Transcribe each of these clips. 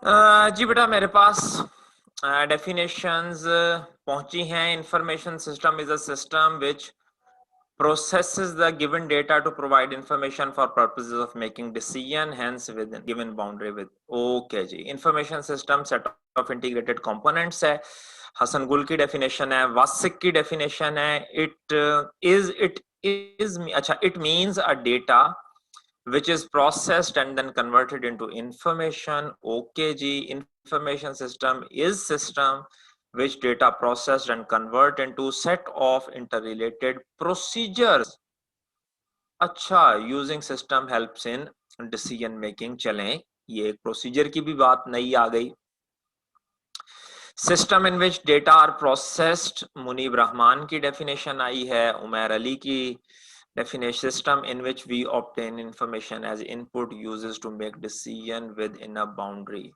जी बेटा, मेरे पास डेफिनेशंस पहुंची हैं। Information system is a system which processes the given data to provide information for purposes of making decision, hence within given boundary with okay जी। information system set of integrated components है। हसन गुल की definition है, वासिक की definition है। It is अच्छा, it means a data which is processed and then converted into information। okay जी। information system is system which data processed and convert into set of interrelated procedures। अच्छा, using system helps in decision making. चलें, ये एक procedure की भी बात नई आ गई। System in which data are processed, Munib Rahman की डेफिनेशन आई है। उमैर अली की definition, system in which we obtain information as input uses to make decision within a boundary.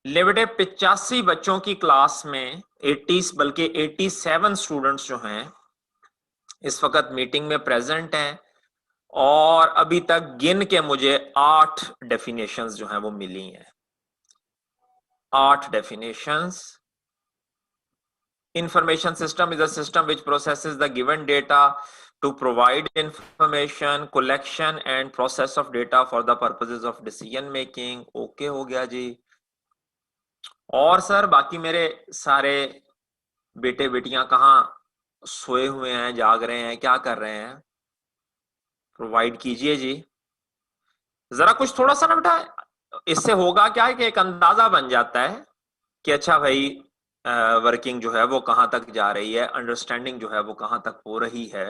ले बेटे, 85 बच्चों की क्लास में 80 बल्कि 87 स्टूडेंट्स जो हैं इस वक्त मीटिंग में प्रेजेंट हैं, और अभी तक गिन के मुझे 8 डेफिनेशंस जो हैं वो मिली हैं। 8 definitions. Information system is a system which processes the given data to provide information, collection and process of data for the purposes of decision making. Okay हो गया जी। और सर, बाकी मेरे सारे बेटे बेटियां कहाँ सोए हुए हैं, जाग रहे हैं, क्या कर रहे हैं? प्रोवाइड कीजिए जी। जरा कुछ थोड़ा सा ना बेटा, इससे होगा क्या है कि एक अंदाजा बन जाता है कि अच्छा भाई, वर्किंग जो है वो कहां तक जा रही है, अंडरस्टैंडिंग जो है वो कहां तक हो रही है।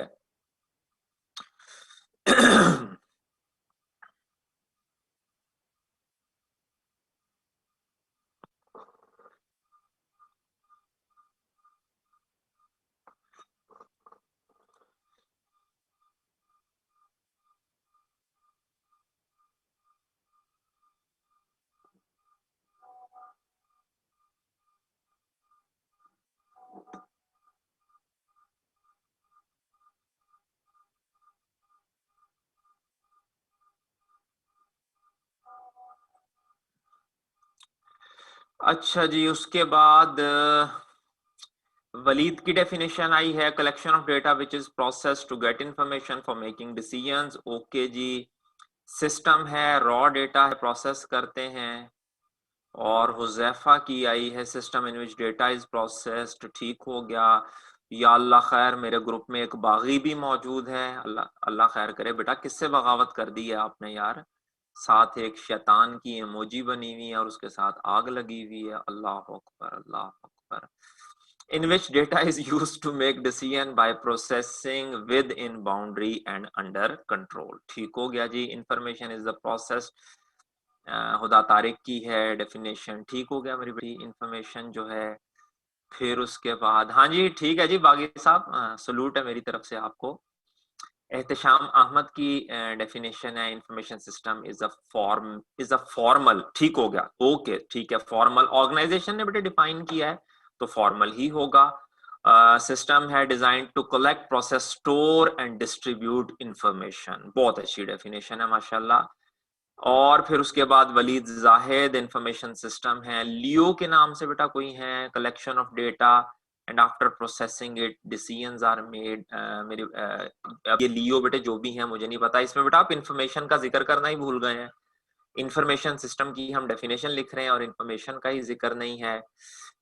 अच्छा जी, उसके बाद वलीद की डेफिनेशन आई है, collection of data which is process to get information for making decisions. Okay जी। सिस्टम है, रॉ डेटा है, प्रोसेस करते हैं। और हुजैफा की आई है, system in which data is processed. ठीक हो गया। या अल्लाह खैर, मेरे ग्रुप में एक बागी भी मौजूद है। अल्लाह अल्लाह खैर करे। बेटा, किससे बगावत कर दी है आपने यार? साथ एक शैतान की इमोजी बनी हुई है और उसके साथ आग लगी हुई है। अल्लाह अकबर, अल्लाह Akbar. in which data is used to make decision by processing within boundary and under control। ठीक हो गया जी। Information is the process. Huda Tariq की है डेफिनेशन। ठीक हो गया मेरी बेटी। इंफॉर्मेशन जो है, फिर उसके बाद हाँ जी, ठीक है जी बागी साहब, सलूट है मेरी तरफ से आपको। एहतशाम अहमद की डेफिनेशन है, information system is a formal. ठीक हो गया। ओके, ठीक है, फॉर्मल ऑर्गेनाइजेशन ने बेटे डिफाइन किया है तो फॉर्मल ही होगा। सिस्टम है design to collect, process, store and distribute information. बहुत अच्छी डेफिनेशन है माशाल्लाह। और फिर उसके बाद वलीद जाहिद, इंफॉर्मेशन सिस्टम है लियो के नाम से बेटा कोई है, collection of data and after processing it decisions are made. मेरे ये लियो बेटे जो भी है मुझे नहीं पता, इसमें बेटा आप इंफॉर्मेशन का जिक्र करना ही भूल गए हैं। इंफॉर्मेशन सिस्टम की हम डेफिनेशन लिख रहे हैं और इंफॉर्मेशन का ही जिक्र नहीं है।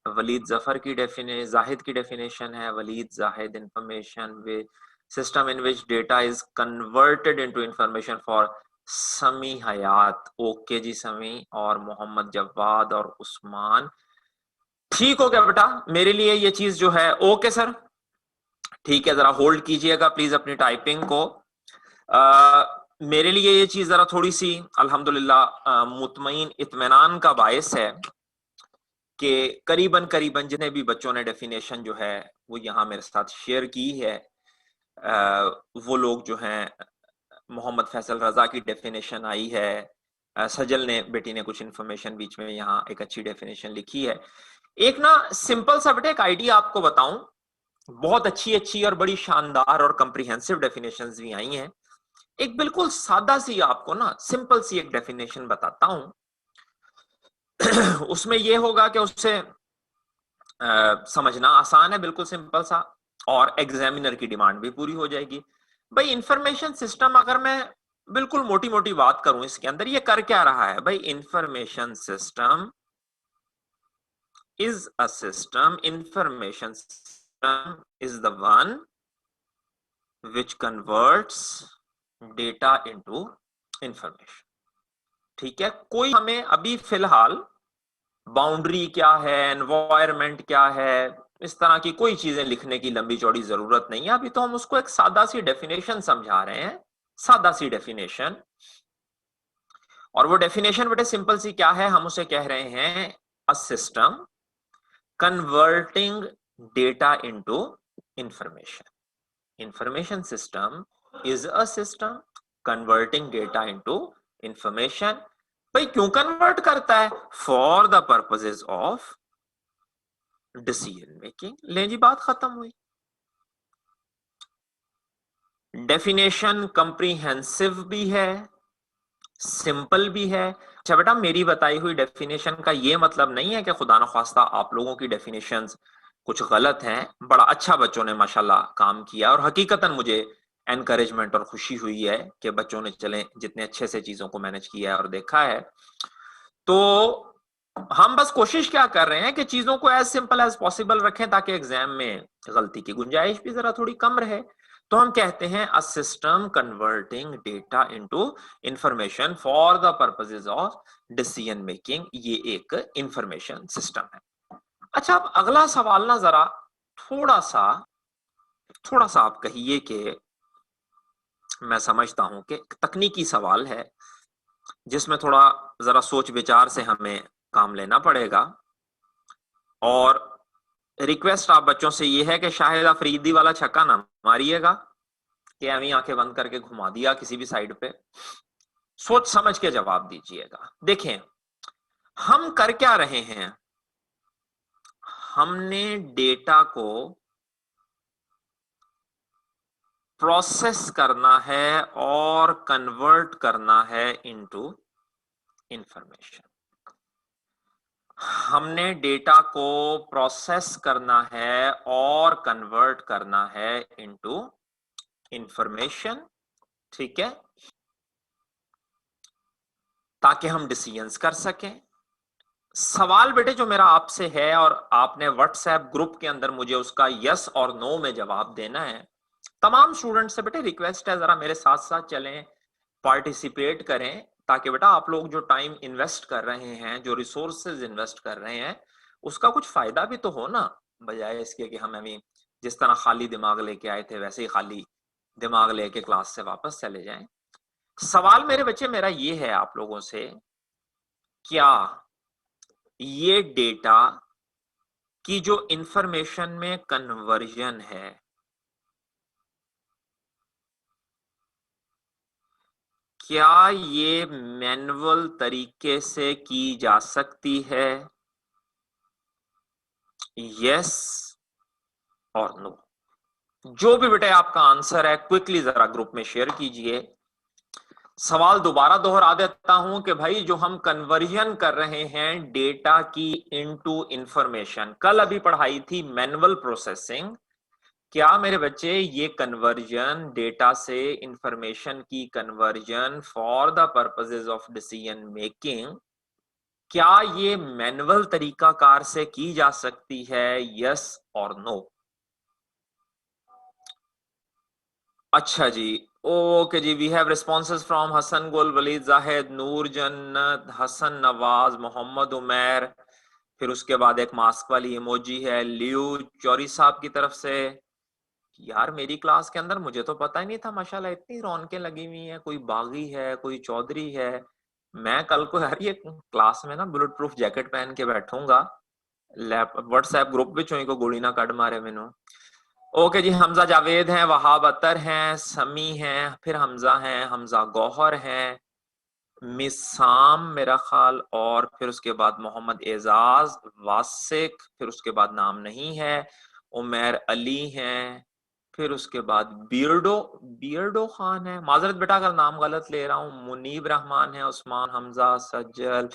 वलीद जफर की डेफिनेशन, जाहिद की डेफिनेशन है, Waleed Zahid information way system in which data is converted into information for Sami Hayat. Okay जी समी, और मोहम्मद जवाद और उस्मान। ठीक हो गया बेटा, मेरे लिए ये चीज जो है ओके सर। ठीक है, जरा होल्ड कीजिएगा प्लीज अपनी टाइपिंग को। मेरे लिए ये चीज जरा थोड़ी सी अल्हम्दुलिल्लाह मुतमईन इत्मीनान का बायस है कि करीबन करीबन जितने भी बच्चों ने डेफिनेशन जो है वो यहाँ मेरे साथ शेयर की है, वो लोग जो हैं, मोहम्मद फैसल रजा की डेफिनेशन आई है, सजल ने बेटी ने कुछ इन्फॉर्मेशन बीच में यहाँ एक अच्छी डेफिनेशन लिखी है। एक ना सिंपल सा बेटे एक आइडिया आपको बताऊं, बहुत अच्छी अच्छी और बड़ी शानदार और कंप्रिहेंसिव डेफिनेशंस भी आई हैं। एक बिल्कुल सादा सी आपको ना सिंपल सी एक डेफिनेशन बताता हूं। उसमें ये होगा कि उससे समझना आसान है, बिल्कुल सिंपल सा, और एग्जामिनर की डिमांड भी पूरी हो जाएगी। भाई इंफॉर्मेशन सिस्टम, अगर मैं बिल्कुल मोटी मोटी बात करूं इसके अंदर ये कर क्या रहा है। भाई information system is a system, information system is the one which converts data into information। ठीक है, कोई हमें अभी फिलहाल बाउंड्री क्या है, एनवायरमेंट क्या है, इस तरह की कोई चीजें लिखने की लंबी चौड़ी जरूरत नहीं है। अभी तो हम उसको एक सादा सी डेफिनेशन समझा रहे हैं, सादा सी डेफिनेशन। और वो डेफिनेशन बेटे सिंपल सी क्या है, हम उसे कह रहे हैं a system converting data into information. Information system is a system converting data into information. भाई क्यों कन्वर्ट करता है? For the purposes of decision making. ले जी, बात खत्म हुई। डेफिनेशन कंप्रीहेंसिव भी है, सिंपल भी है। अच्छा बेटा, मेरी बताई हुई डेफिनेशन का ये मतलब नहीं है कि खुदा न ख्वास्ता आप लोगों की डेफिनेशंस कुछ गलत हैं। बड़ा अच्छा बच्चों ने माशाल्लाह काम किया, और हकीकतन मुझे एनकरेजमेंट और खुशी हुई है कि बच्चों ने चले जितने अच्छे से चीजों को मैनेज किया है और देखा है। तो हम बस कोशिश क्या कर रहे हैं कि चीजों को एज सिंपल एज पॉसिबल रखें ताकि एग्जाम में गलती की गुंजाइश भी जरा थोड़ी कम रहे। तो हम कहते हैं a system converting data into information for the purposes of decision making. ये एक इंफॉर्मेशन सिस्टम है। अच्छा, अब अगला सवाल ना जरा थोड़ा सा आप कहिए कि मैं समझता हूं कि तकनीकी सवाल है जिसमें थोड़ा जरा सोच विचार से हमें काम लेना पड़ेगा। और रिक्वेस्ट आप बच्चों से ये है कि शाहिद अफरीदी वाला छक्का ना मारिएगा कि अभी आंखें बंद करके घुमा दिया किसी भी साइड पे। सोच समझ के जवाब दीजिएगा। देखें, हम कर क्या रहे हैं, हमने डेटा को प्रोसेस करना है और कन्वर्ट करना है इनटू इंफॉर्मेशन। हमने डेटा को प्रोसेस करना है और कन्वर्ट करना है इनटू इंफॉर्मेशन। ठीक है, ताकि हम डिसीजंस कर सकें। सवाल बेटे जो मेरा आपसे है, और आपने व्हाट्सएप ग्रुप के अंदर मुझे उसका यस और नो में जवाब देना है। तमाम स्टूडेंट से बेटे रिक्वेस्ट है, जरा मेरे साथ साथ चलें, पार्टिसिपेट करें, ताकि बेटा आप लोग जो टाइम इन्वेस्ट कर रहे हैं, जो रिसोर्सेज इन्वेस्ट कर रहे हैं, उसका कुछ फायदा भी तो हो ना, बजाय इसके कि हम अभी जिस तरह खाली दिमाग लेके आए थे वैसे ही खाली दिमाग लेके क्लास से वापस चले जाएं। सवाल मेरे बच्चे मेरा ये है आप लोगों से, क्या ये डेटा की जो इंफॉर्मेशन में कन्वर्जन है, क्या ये मैनुअल तरीके से की जा सकती है? यस और नो। जो भी बेटे आपका आंसर है क्विकली जरा ग्रुप में शेयर कीजिए। सवाल दोबारा दोहरा देता हूं कि भाई जो हम कन्वर्जन कर रहे हैं डेटा की इनटू इंफॉर्मेशन, कल अभी पढ़ाई थी मैनुअल प्रोसेसिंग। क्या मेरे बच्चे ये कन्वर्जन, डेटा से इंफॉर्मेशन की conversion for the purposes of decision making, क्या ये मैनुअल तरीकाकार से की जा सकती है? यस और नो। अच्छा जी, ओके जी, we have responses from Hasan Gul, Waleed Zahid, नूर जन्नत, हसन नवाज, मोहम्मद उमैर, फिर उसके बाद एक मास्क वाली इमोजी है लियू चौरी साहब की तरफ से। यार मेरी क्लास के अंदर मुझे तो पता ही नहीं था, माशाल्लाह इतनी रौनकें लगी हुई हैं, कोई बागी है, कोई चौधरी है। मैं कल को यार ये क्लास में ना बुलेट प्रूफ जैकेट पहन के बैठूंगा, लैप व्हाट्सएप ग्रुप विच को गोली ना कट मारे मैनू। ओके जी, हमजा जावेद हैं, वहाब अतर हैं, समी हैं, फिर हमजा हैं, हमजा गौहर हैं, मिसाम मेरा ख्याल, और फिर उसके बाद मोहम्मद एजाज वासिक, फिर उसके बाद नाम नहीं है, उमैर अली हैं, फिर उसके बाद बियर्डो खान है, माजरत बेटा अगर नाम गलत ले रहा हूँ, मुनीब रहमान है, उस्मान हमजा सज्जल,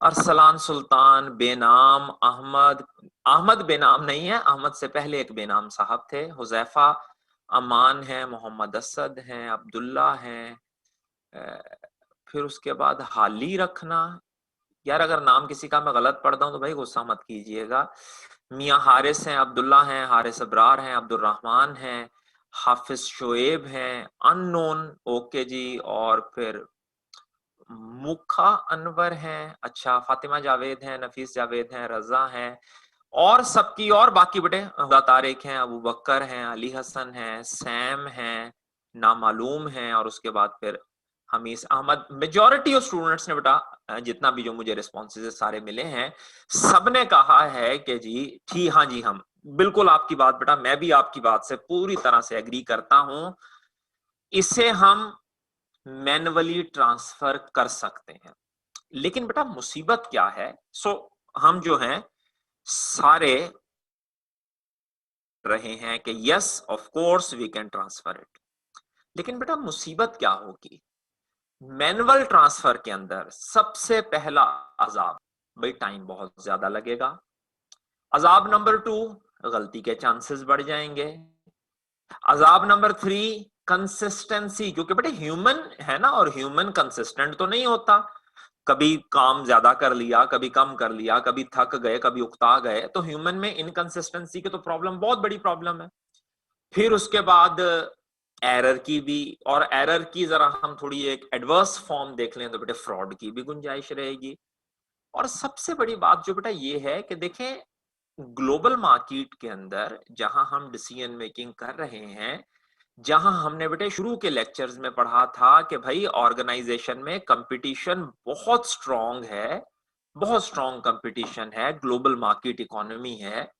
अरसलान सुल्तान, बेनाम अहमद बेनाम नहीं है, अहमद से पहले एक बेनाम साहब थे, हुजैफा अमान है, मोहम्मद असद हैं, अब्दुल्ला हैं, फिर उसके बाद हाली रखना, यार अगर नाम किसी का मैं गलत पढ़ता हूँ तो भाई गुस्सा मत कीजिएगा, मियाँ हारिस हैं, अब्दुल्ला हैं, हारिस अबरार हैं, अब्दुल रहमान हैं, हाफिज शोएब हैं, अननोन, ओके जी, और फिर मुखा अनवर हैं, अच्छा फातिमा जावेद हैं, नफीस जावेद हैं, रजा हैं, और सबकी और बाकी बेटे तारिक हैं, अबू बकर हैं, अली हसन हैं, सैम हैं, नामालूम हैं, और उसके बाद फिर हमीस अहमद। मेजॉरिटी ऑफ स्टूडेंट्स ने बेटा जितना भी जो मुझे रिस्पॉन्सेज सारे मिले हैं, सबने कहा है कि जी हाँ जी, हम बिल्कुल आपकी बात बेटा, मैं भी आपकी बात से पूरी तरह से एग्री करता हूं, इसे हम मैन्युअली ट्रांसफर कर सकते हैं। लेकिन बेटा मुसीबत क्या है, हम जो हैं सारे रहे हैं कि yes of course we can transfer it, लेकिन बेटा मुसीबत क्या होगी, मैनुअल ट्रांसफर के अंदर सबसे पहला अजाब, भाई टाइम बहुत ज्यादा लगेगा। अजाब नंबर 2, गलती के चांसेस बढ़ जाएंगे। अजाब नंबर 3, कंसिस्टेंसी, क्योंकि बेटे ह्यूमन है ना, और ह्यूमन कंसिस्टेंट तो नहीं होता, कभी काम ज्यादा कर लिया, कभी कम कर लिया, कभी थक गए, कभी उकता गए, तो ह्यूमन में इनकंसिस्टेंसी की तो प्रॉब्लम, बहुत बड़ी प्रॉब्लम है। फिर उसके बाद एरर की भी, और एरर की जरा हम थोड़ी एक एडवर्स फॉर्म देख लें तो बेटे फ्रॉड की भी गुंजाइश रहेगी। और सबसे बड़ी बात जो बेटा ये है कि देखें, ग्लोबल मार्केट के अंदर जहां हम डिसीजन मेकिंग कर रहे हैं, जहां हमने बेटे शुरू के लेक्चर्स में पढ़ा था कि भाई ऑर्गेनाइजेशन में कंपटीशन बहुत स्ट्रांग है, बहुत स्ट्रांग कंपटीशन है, ग्लोबल मार्केट इकोनॉमी है,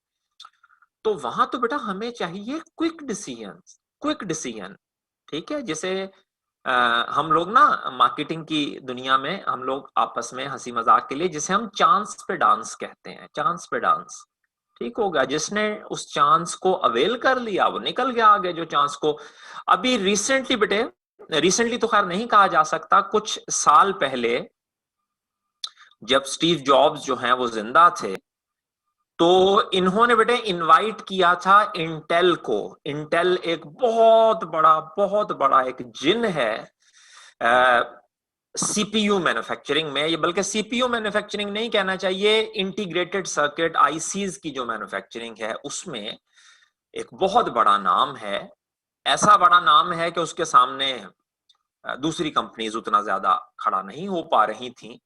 तो वहां तो बेटा हमें चाहिए क्विक डिसीजन। ठीक है, जैसे हम लोग ना मार्केटिंग की दुनिया में हम लोग आपस में हंसी मजाक के लिए जिसे हम चांस पे डांस कहते हैं, चांस पे डांस। ठीक होगा, जिसने उस चांस को अवेल कर लिया वो निकल गया आगे, जो चांस को अभी रिसेंटली बेटे, रिसेंटली तो खैर नहीं कहा जा सकता, कुछ साल पहले जब स्टीव जॉब्स जो हैं वो जिंदा थे, तो इन्होंने बेटे इनवाइट किया था इंटेल को। इंटेल एक बहुत बड़ा एक जिन है सीपीयू मैन्युफैक्चरिंग में, ये बल्कि सीपीयू मैन्युफैक्चरिंग नहीं कहना चाहिए, इंटीग्रेटेड सर्किट आईसीज की जो मैन्युफैक्चरिंग है उसमें एक बहुत बड़ा नाम है, ऐसा बड़ा नाम है कि उसके सामने दूसरी कंपनीज उतना ज्यादा खड़ा नहीं हो पा रही थी।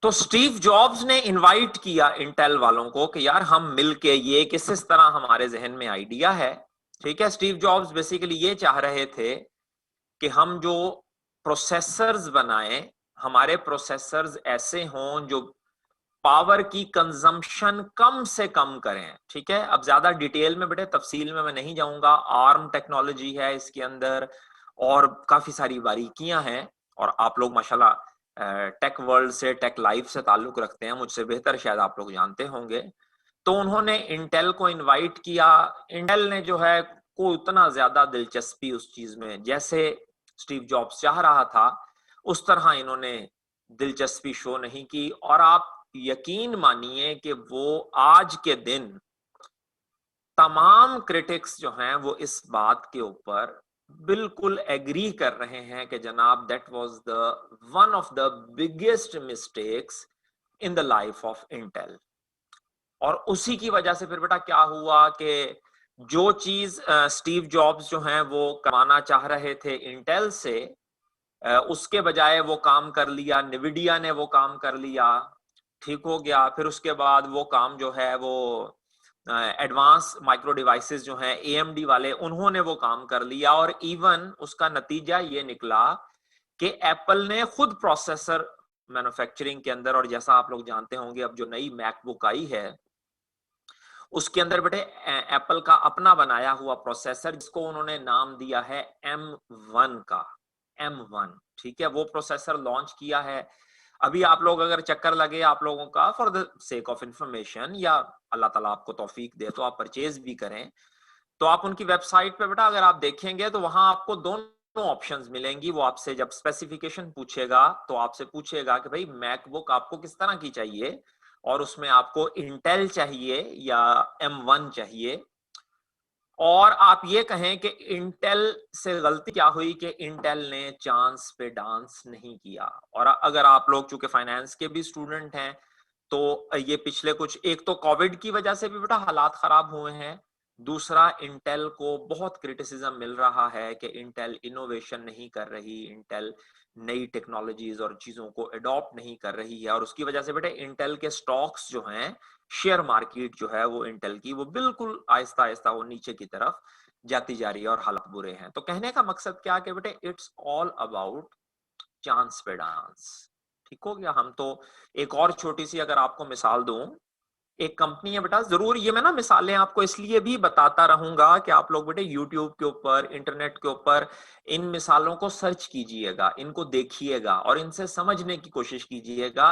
तो स्टीव जॉब्स ने इनवाइट किया इंटेल वालों को कि यार हम मिलके, ये किस तरह हमारे जहन में आइडिया है। ठीक है, स्टीव जॉब्स बेसिकली ये चाह रहे थे कि हम जो प्रोसेसर्स बनाए, हमारे प्रोसेसर्स ऐसे हों जो पावर की कंजम्पशन कम से कम करें। ठीक है, अब ज्यादा डिटेल में बेटे तफसील में मैं नहीं जाऊंगा, आर्म टेक्नोलॉजी है इसके अंदर और काफी सारी बारीकियां हैं, और आप लोग माशाल्लाह टेक वर्ल्ड से, टेक लाइफ से ताल्लुक रखते हैं, मुझसे बेहतर शायद आप लोग जानते होंगे। तो उन्होंने इंटेल को इनवाइट किया, इंटेल ने जो है को उतना ज्यादा दिलचस्पी उस चीज में, जैसे स्टीव जॉब्स चाह रहा था उस तरह इन्होंने दिलचस्पी शो नहीं की, और आप यकीन मानिए कि वो आज के दिन तमाम क्रिटिक्स जो हैं वो इस बात के ऊपर बिल्कुल एग्री कर रहे हैं कि जनाब that was the one of the biggest mistakes in the life of Intel. और उसी की वजह से फिर बेटा क्या हुआ कि जो चीज स्टीव जॉब्स जो हैं वो कमाना चाह रहे थे इंटेल से, उसके बजाय वो काम कर लिया निविडिया ने, वो काम कर लिया, ठीक हो गया। फिर उसके बाद वो काम जो है वो एडवांस माइक्रो डिवाइसेस जो हैं एएमडी वाले, उन्होंने वो काम कर लिया, और इवन उसका नतीजा ये निकला कि एप्पल ने खुद प्रोसेसर मैन्युफैक्चरिंग के अंदर, और जैसा आप लोग जानते होंगे अब जो नई मैकबुक आई है उसके अंदर बेटे एप्पल का अपना बनाया हुआ प्रोसेसर, जिसको उन्होंने नाम दिया है M1 का, M1। ठीक है, वो प्रोसेसर लॉन्च किया है। अभी आप लोग अगर चक्कर लगे आप लोगों का, for the sake of information, या अल्लाह ताला आपको तौफीक दे तो आप परचेज भी करें, तो आप उनकी वेबसाइट पे बेटा अगर आप देखेंगे तो वहां आपको दोनों ऑप्शंस मिलेंगी। वो आपसे जब स्पेसिफिकेशन पूछेगा तो आपसे पूछेगा कि भाई मैकबुक आपको किस तरह की चाहिए, और उसमें आपको इंटेल चाहिए या M1 चाहिए। और आप ये कहें कि इंटेल से गलती क्या हुई कि इंटेल ने चांस पे डांस नहीं किया। और अगर आप लोग चूंकि फाइनेंस के भी स्टूडेंट हैं तो ये पिछले कुछ, एक तो कोविड की वजह से भी बेटा हालात खराब हुए हैं, दूसरा इंटेल को बहुत क्रिटिसिज्म मिल रहा है कि इंटेल इनोवेशन नहीं कर रही, इंटेल नई टेक्नोलॉजीज और चीजों को अडॉप्ट नहीं कर रही है, और उसकी वजह से बेटे इंटेल के स्टॉक्स जो हैं, शेयर मार्केट जो है वो इंटेल की वो बिल्कुल आहिस्ता आहिस्ता वो नीचे की तरफ जाती जा रही है और हालात बुरे हैं। तो कहने का मकसद क्या कि बेटे इट्स ऑल अबाउट चांस पे डांस। ठीक हो गया। हम तो एक और छोटी सी अगर आपको मिसाल दूं, एक कंपनी है बेटा, जरूर ये मैं ना मिसालें आपको इसलिए भी बताता रहूंगा कि आप लोग बेटे यूट्यूब के ऊपर, इंटरनेट के ऊपर इन मिसालों को सर्च कीजिएगा, इनको देखिएगा और इनसे समझने की कोशिश कीजिएगा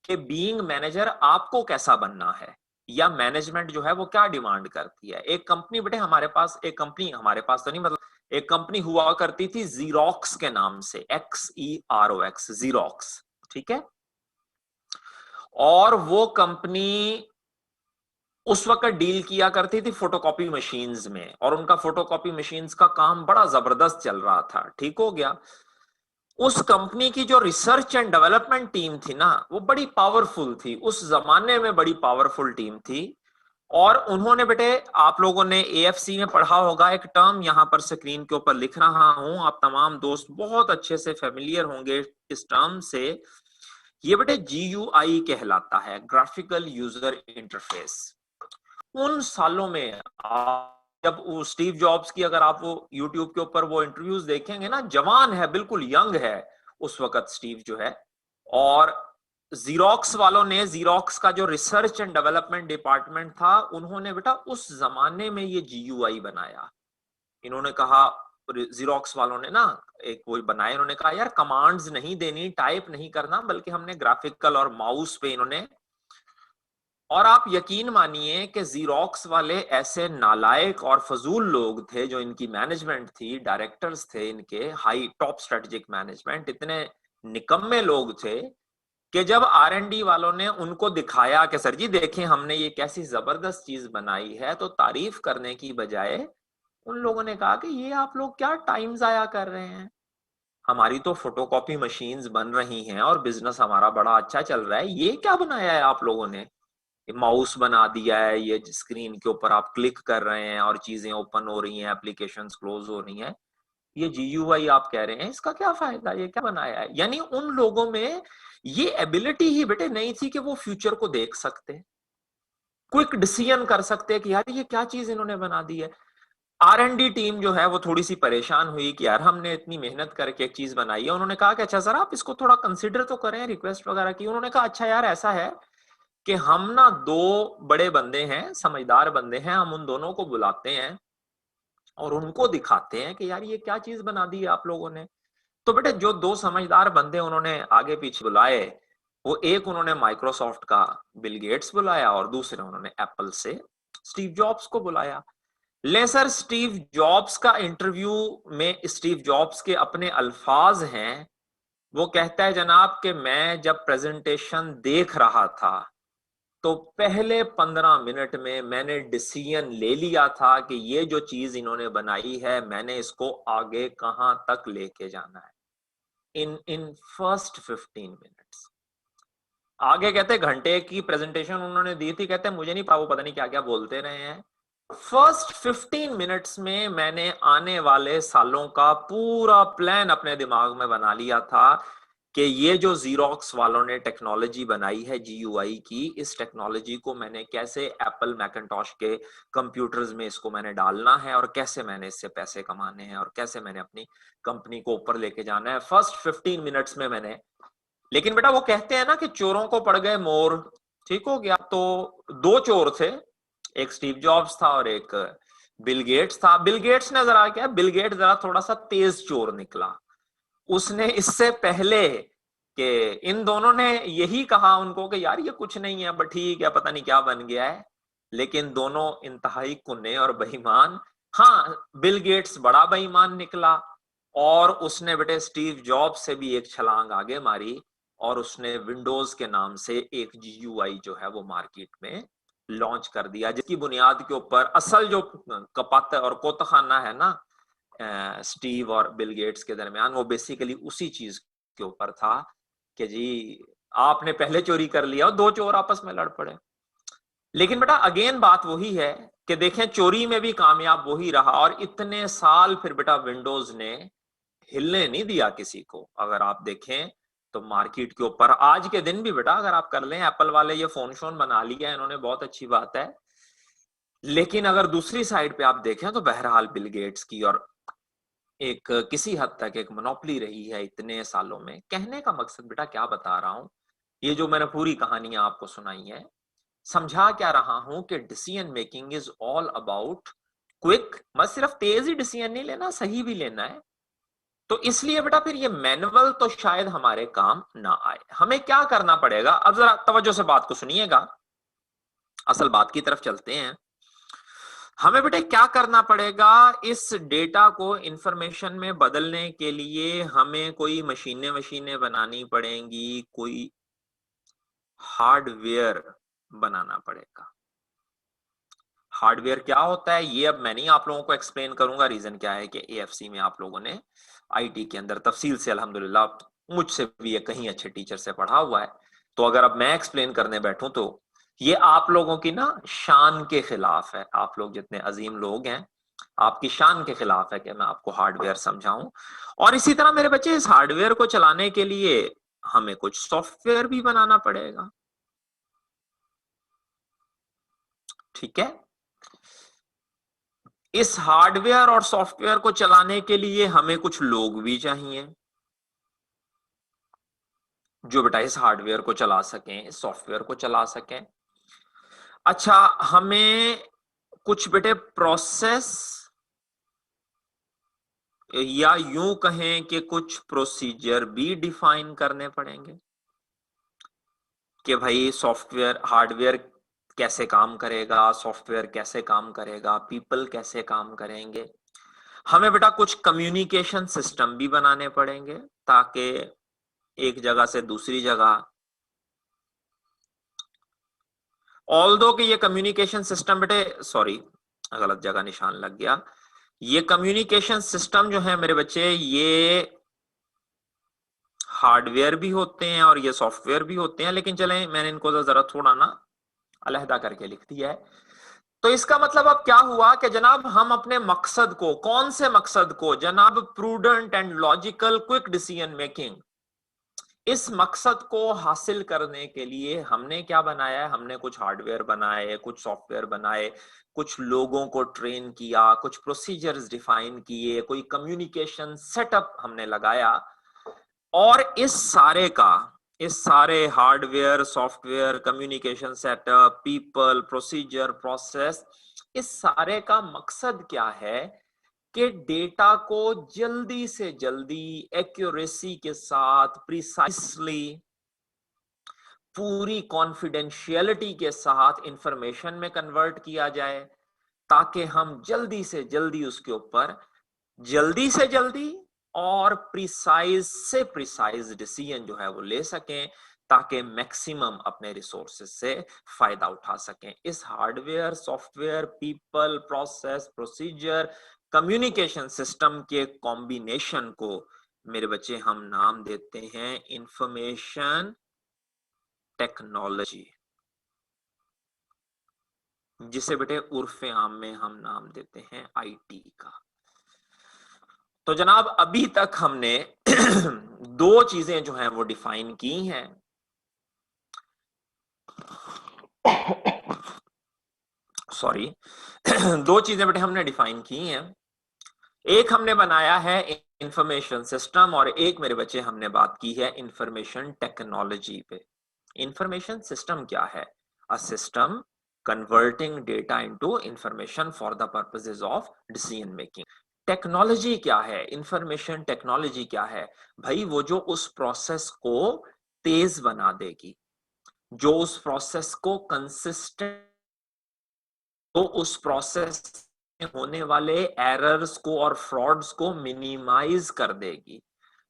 कि बीइंग मैनेजर आपको कैसा बनना है, या मैनेजमेंट जो है वो क्या डिमांड करती है। एक कंपनी बेटे हमारे पास, एक कंपनी हमारे पास तो नहीं, मतलब एक कंपनी हुआ करती थी जीरोक्स के नाम से, XEROX, जीरोक्स। ठीक है। और वो कंपनी उस वक्त डील किया करती थी फोटोकॉपी मशीन्स में, और उनका फोटोकॉपी मशीन्स का काम बड़ा जबरदस्त चल रहा था। ठीक हो गया। उस कंपनी की जो रिसर्च एंड डेवलपमेंट टीम थी ना, वो बड़ी पावरफुल थी, उस जमाने में बड़ी पावरफुल टीम थी। और उन्होंने बेटे, आप लोगों ने AFC में पढ़ा होगा, एक टर्म यहां पर स्क्रीन के ऊपर लिख रहा हूं, आप तमाम दोस्त बहुत अच्छे से फेमिलियर होंगे इस टर्म से। ये बेटे GUI कहलाता है, ग्राफिकल यूजर इंटरफेस। उन सालों में जब वो स्टीव जॉब्स की अगर आप वो यूट्यूब के ऊपर वो इंटरव्यूज देखेंगे ना, जवान है, बिल्कुल यंग है उस वक्त स्टीव जो है। और जीरोक्स वालों ने, जीरोक्स का जो रिसर्च एंड डेवलपमेंट डिपार्टमेंट था, उन्होंने बेटा उस जमाने में ये GUI बनाया। इन्होंने कहा, जीरोक्स वालों ने ना एक वो बनाया, इन्होंने कहा यार कमांड्स नहीं देनी, टाइप नहीं करना, बल्कि हमने ग्राफिकल और माउस पे इन्होंने। और आप यकीन मानिए कि जीरोक्स वाले ऐसे नालायक और फजूल लोग थे, जो इनकी मैनेजमेंट थी, डायरेक्टर्स थे इनके, हाई टॉप स्ट्रेटेजिक मैनेजमेंट, इतने निकम्मे लोग थे कि जब R&D वालों ने उनको दिखाया कि सर जी देखें हमने ये कैसी जबरदस्त चीज बनाई है, तो तारीफ करने की बजाय उन लोगों ने कहा कि ये आप लोग क्या टाइम जाया कर रहे हैं, हमारी तो फोटोकॉपी मशीन्स बन रही हैं और बिजनेस हमारा बड़ा अच्छा चल रहा है, ये क्या बनाया है आप लोगों ने, माउस बना दिया है, ये स्क्रीन के ऊपर आप क्लिक कर रहे हैं और चीजें ओपन हो रही हैं, एप्लीकेशंस क्लोज हो रही हैं, ये GUI आप कह रहे हैं, इसका क्या फायदा, ये क्या बनाया है। यानी उन लोगों में ये एबिलिटी ही बेटे नहीं थी कि वो फ्यूचर को देख सकते, क्विक डिसीजन कर सकते कि यार ये क्या चीज इन्होंने बना दी है। R&D टीम जो है वो थोड़ी सी परेशान हुई कि यार हमने इतनी मेहनत करके एक चीज बनाई है। उन्होंने कहा कि अच्छा सर आप इसको थोड़ा कंसिडर तो करें, रिक्वेस्ट वगैरह की। उन्होंने कहा अच्छा यार ऐसा है कि हम ना दो बड़े बंदे हैं, समझदार बंदे हैं, हम उन दोनों को बुलाते हैं और उनको दिखाते हैं कि यार ये क्या चीज बना दी है आप लोगों ने। तो बेटे जो दो समझदार बंदे उन्होंने आगे पीछे बुलाए, वो एक उन्होंने माइक्रोसॉफ्ट का बिल गेट्स बुलाया और दूसरे उन्होंने एप्पल से स्टीव जॉब्स को बुलाया। ले सर, स्टीव जॉब्स का इंटरव्यू में स्टीव जॉब्स के अपने अल्फाज हैं, वो कहता है जनाब कि मैं जब प्रेजेंटेशन देख रहा था तो पहले 15 मिनट में मैंने डिसीजन ले लिया था कि ये जो चीज इन्होंने बनाई है, मैंने इसको आगे कहां तक लेके जाना है, इन फर्स्ट 15 मिनट्स। आगे कहते घंटे की प्रेजेंटेशन उन्होंने दी थी, कहते मुझे नहीं पता, वो पता नहीं क्या क्या बोलते रहे हैं। फर्स्ट 15 मिनट्स में मैंने आने वाले सालों का पूरा प्लान अपने दिमाग में बना लिया था कि ये जो जीरोक्स वालों ने टेक्नोलॉजी बनाई है GUI की, इस टेक्नोलॉजी को मैंने कैसे एप्पल मैकिन्टॉश के कंप्यूटर्स में इसको मैंने डालना है, और कैसे मैंने इससे पैसे कमाने हैं, और कैसे मैंने अपनी कंपनी को ऊपर लेके जाना है, फर्स्ट 15 मिनट्स में मैंने। लेकिन बेटा वो कहते हैं ना कि चोरों को पड़ गए मोर। ठीक हो गया। तो दो चोर थे, एक स्टीव जॉब्स था और एक बिल गेट्स था। बिल गेट्स ने जरा क्या, बिल गेट्स जरा थोड़ा सा तेज चोर निकला। उसने इससे पहले कि इन दोनों ने यही कहा उनको कि यार ये कुछ नहीं है, बट ठीक है, पता नहीं क्या बन गया है, लेकिन दोनों इंतहाई कुन्ने और बेईमान हाँ, बिल गेट्स बड़ा बेईमान निकला और उसने बेटे स्टीव जॉब्स से भी एक छलांग आगे मारी और उसने विंडोज के नाम से एक GUI जो है वो मार्केट में लॉन्च कर दिया, जिसकी बुनियाद के ऊपर असल जो कपत और कोतखाना है ना स्टीव और बिल गेट्स के दरमियान, वो बेसिकली उसी चीज के ऊपर था कि जी आपने पहले चोरी कर लिया और दो चोर आपस में लड़ पड़े। लेकिन बेटा अगेन बात वही है कि देखें चोरी में भी कामयाब वही रहा और इतने साल फिर बेटा विंडोज ने हिलने नहीं दिया किसी को। अगर आप देखें तो मार्केट के ऊपर आज के दिन भी बेटा अगर आप कर लें, एप्पल वाले ये फोन शोन बना लिया इन्होंने, बहुत अच्छी बात है, लेकिन अगर दूसरी साइड पे आप देखें तो बहरहाल बिल गेट्स की और एक किसी हद तक एक मोनोपोली रही है इतने सालों में। कहने का मकसद बेटा क्या बता रहा हूं, ये जो मैंने पूरी कहानियां आपको सुनाई है, समझा क्या रहा हूं कि decision making is all about quick, बस सिर्फ तेज ही डिसीजन नहीं लेना, सही भी लेना है। तो इसलिए बेटा फिर ये मैनुअल तो शायद हमारे काम ना आए। हमें क्या करना पड़ेगा, अब जरा तवज्जो से बात को सुनिएगा, असल बात की तरफ चलते हैं। हमें बेटे क्या करना पड़ेगा, इस डेटा को इंफॉर्मेशन में बदलने के लिए हमें कोई मशीनें बनानी पड़ेंगी, कोई हार्डवेयर बनाना पड़ेगा। हार्डवेयर क्या होता है ये अब मैं नहीं आप लोगों को एक्सप्लेन करूंगा। रीजन क्या है कि AFC में आप लोगों ने IT के अंदर तफसील से अल्हम्दुलिल्लाह मुझसे भी ये कहीं अच्छे टीचर से पढ़ा हुआ है, तो अगर अब मैं एक्सप्लेन करने बैठूं तो ये आप लोगों की ना शान के खिलाफ है। आप लोग जितने अजीम लोग हैं, आपकी शान के खिलाफ है कि मैं आपको हार्डवेयर समझाऊं। और इसी तरह मेरे बच्चे, इस हार्डवेयर को चलाने के लिए हमें कुछ सॉफ्टवेयर भी बनाना पड़ेगा, ठीक है। इस हार्डवेयर और सॉफ्टवेयर को चलाने के लिए हमें कुछ लोग भी चाहिए जो बेटा इस हार्डवेयर को चला सकें, इस सॉफ्टवेयर को चला सकें। अच्छा, हमें कुछ बेटे प्रोसेस या यूं कहें कि कुछ प्रोसीजर भी डिफाइन करने पड़ेंगे कि भाई सॉफ्टवेयर हार्डवेयर कैसे काम करेगा, सॉफ्टवेयर कैसे काम करेगा, पीपल कैसे काम करेंगे। हमें बेटा कुछ कम्युनिकेशन सिस्टम भी बनाने पड़ेंगे ताकि एक जगह से दूसरी जगह, ऑल्दो कि ये कम्युनिकेशन सिस्टम बेटे, सॉरी गलत जगह निशान लग गया, ये कम्युनिकेशन सिस्टम जो है मेरे बच्चे ये हार्डवेयर भी होते हैं और ये सॉफ्टवेयर भी होते हैं, लेकिन चलें मैंने इनको जरा थोड़ा ना अलहदा करके लिख दिया है। तो इसका मतलब अब क्या हुआ कि जनाब हम अपने मकसद को, कौन से मकसद को जनाब, prudent and logical quick decision making, इस मकसद को हासिल करने के लिए हमने क्या बनाया है, हमने कुछ हार्डवेयर बनाए, कुछ सॉफ्टवेयर बनाए, कुछ लोगों को ट्रेन किया, कुछ प्रोसीजर्स डिफाइन किए, कोई कम्युनिकेशन सेटअप हमने लगाया। और इस सारे hardware, software, communication setup, people, procedure, process, इस सारे का मकसद क्या है कि डेटा को जल्दी से जल्दी एक्यूरेसी के साथ, प्रिसाइसली, पूरी कॉन्फिडेंशियलिटी के साथ इंफॉर्मेशन में कन्वर्ट किया जाए, ताकि हम जल्दी से जल्दी उसके ऊपर जल्दी से जल्दी और प्रिसाइज से प्रिसाइज डिसीजन जो है वो ले सकें, ताकि मैक्सिमम अपने रिसोर्सेज से फायदा उठा सकें। इस hardware, software, people, process, procedure, communication system के कॉम्बिनेशन को मेरे बच्चे हम नाम देते हैं इंफॉर्मेशन टेक्नोलॉजी, जिसे बेटे उर्फे आम में हम नाम देते हैं IT का। तो जनाब अभी तक हमने दो चीजें जो हैं वो डिफाइन की हैं। सॉरी दो चीजें बेटे हमने डिफाइन की हैं। एक हमने बनाया है इंफॉर्मेशन सिस्टम और एक मेरे बच्चे हमने बात की है इंफॉर्मेशन टेक्नोलॉजी पे। इंफॉर्मेशन सिस्टम क्या है? A system converting data into information for the purposes of decision making. Technology क्या है? इंफॉर्मेशन टेक्नोलॉजी क्या है भाई? वो जो उस प्रोसेस को तेज बना देगी, जो उस प्रोसेस को कंसिस्टेंट, तो उस प्रोसेस होने वाले एरर्स को और फ्रॉड्स को मिनिमाइज कर देगी,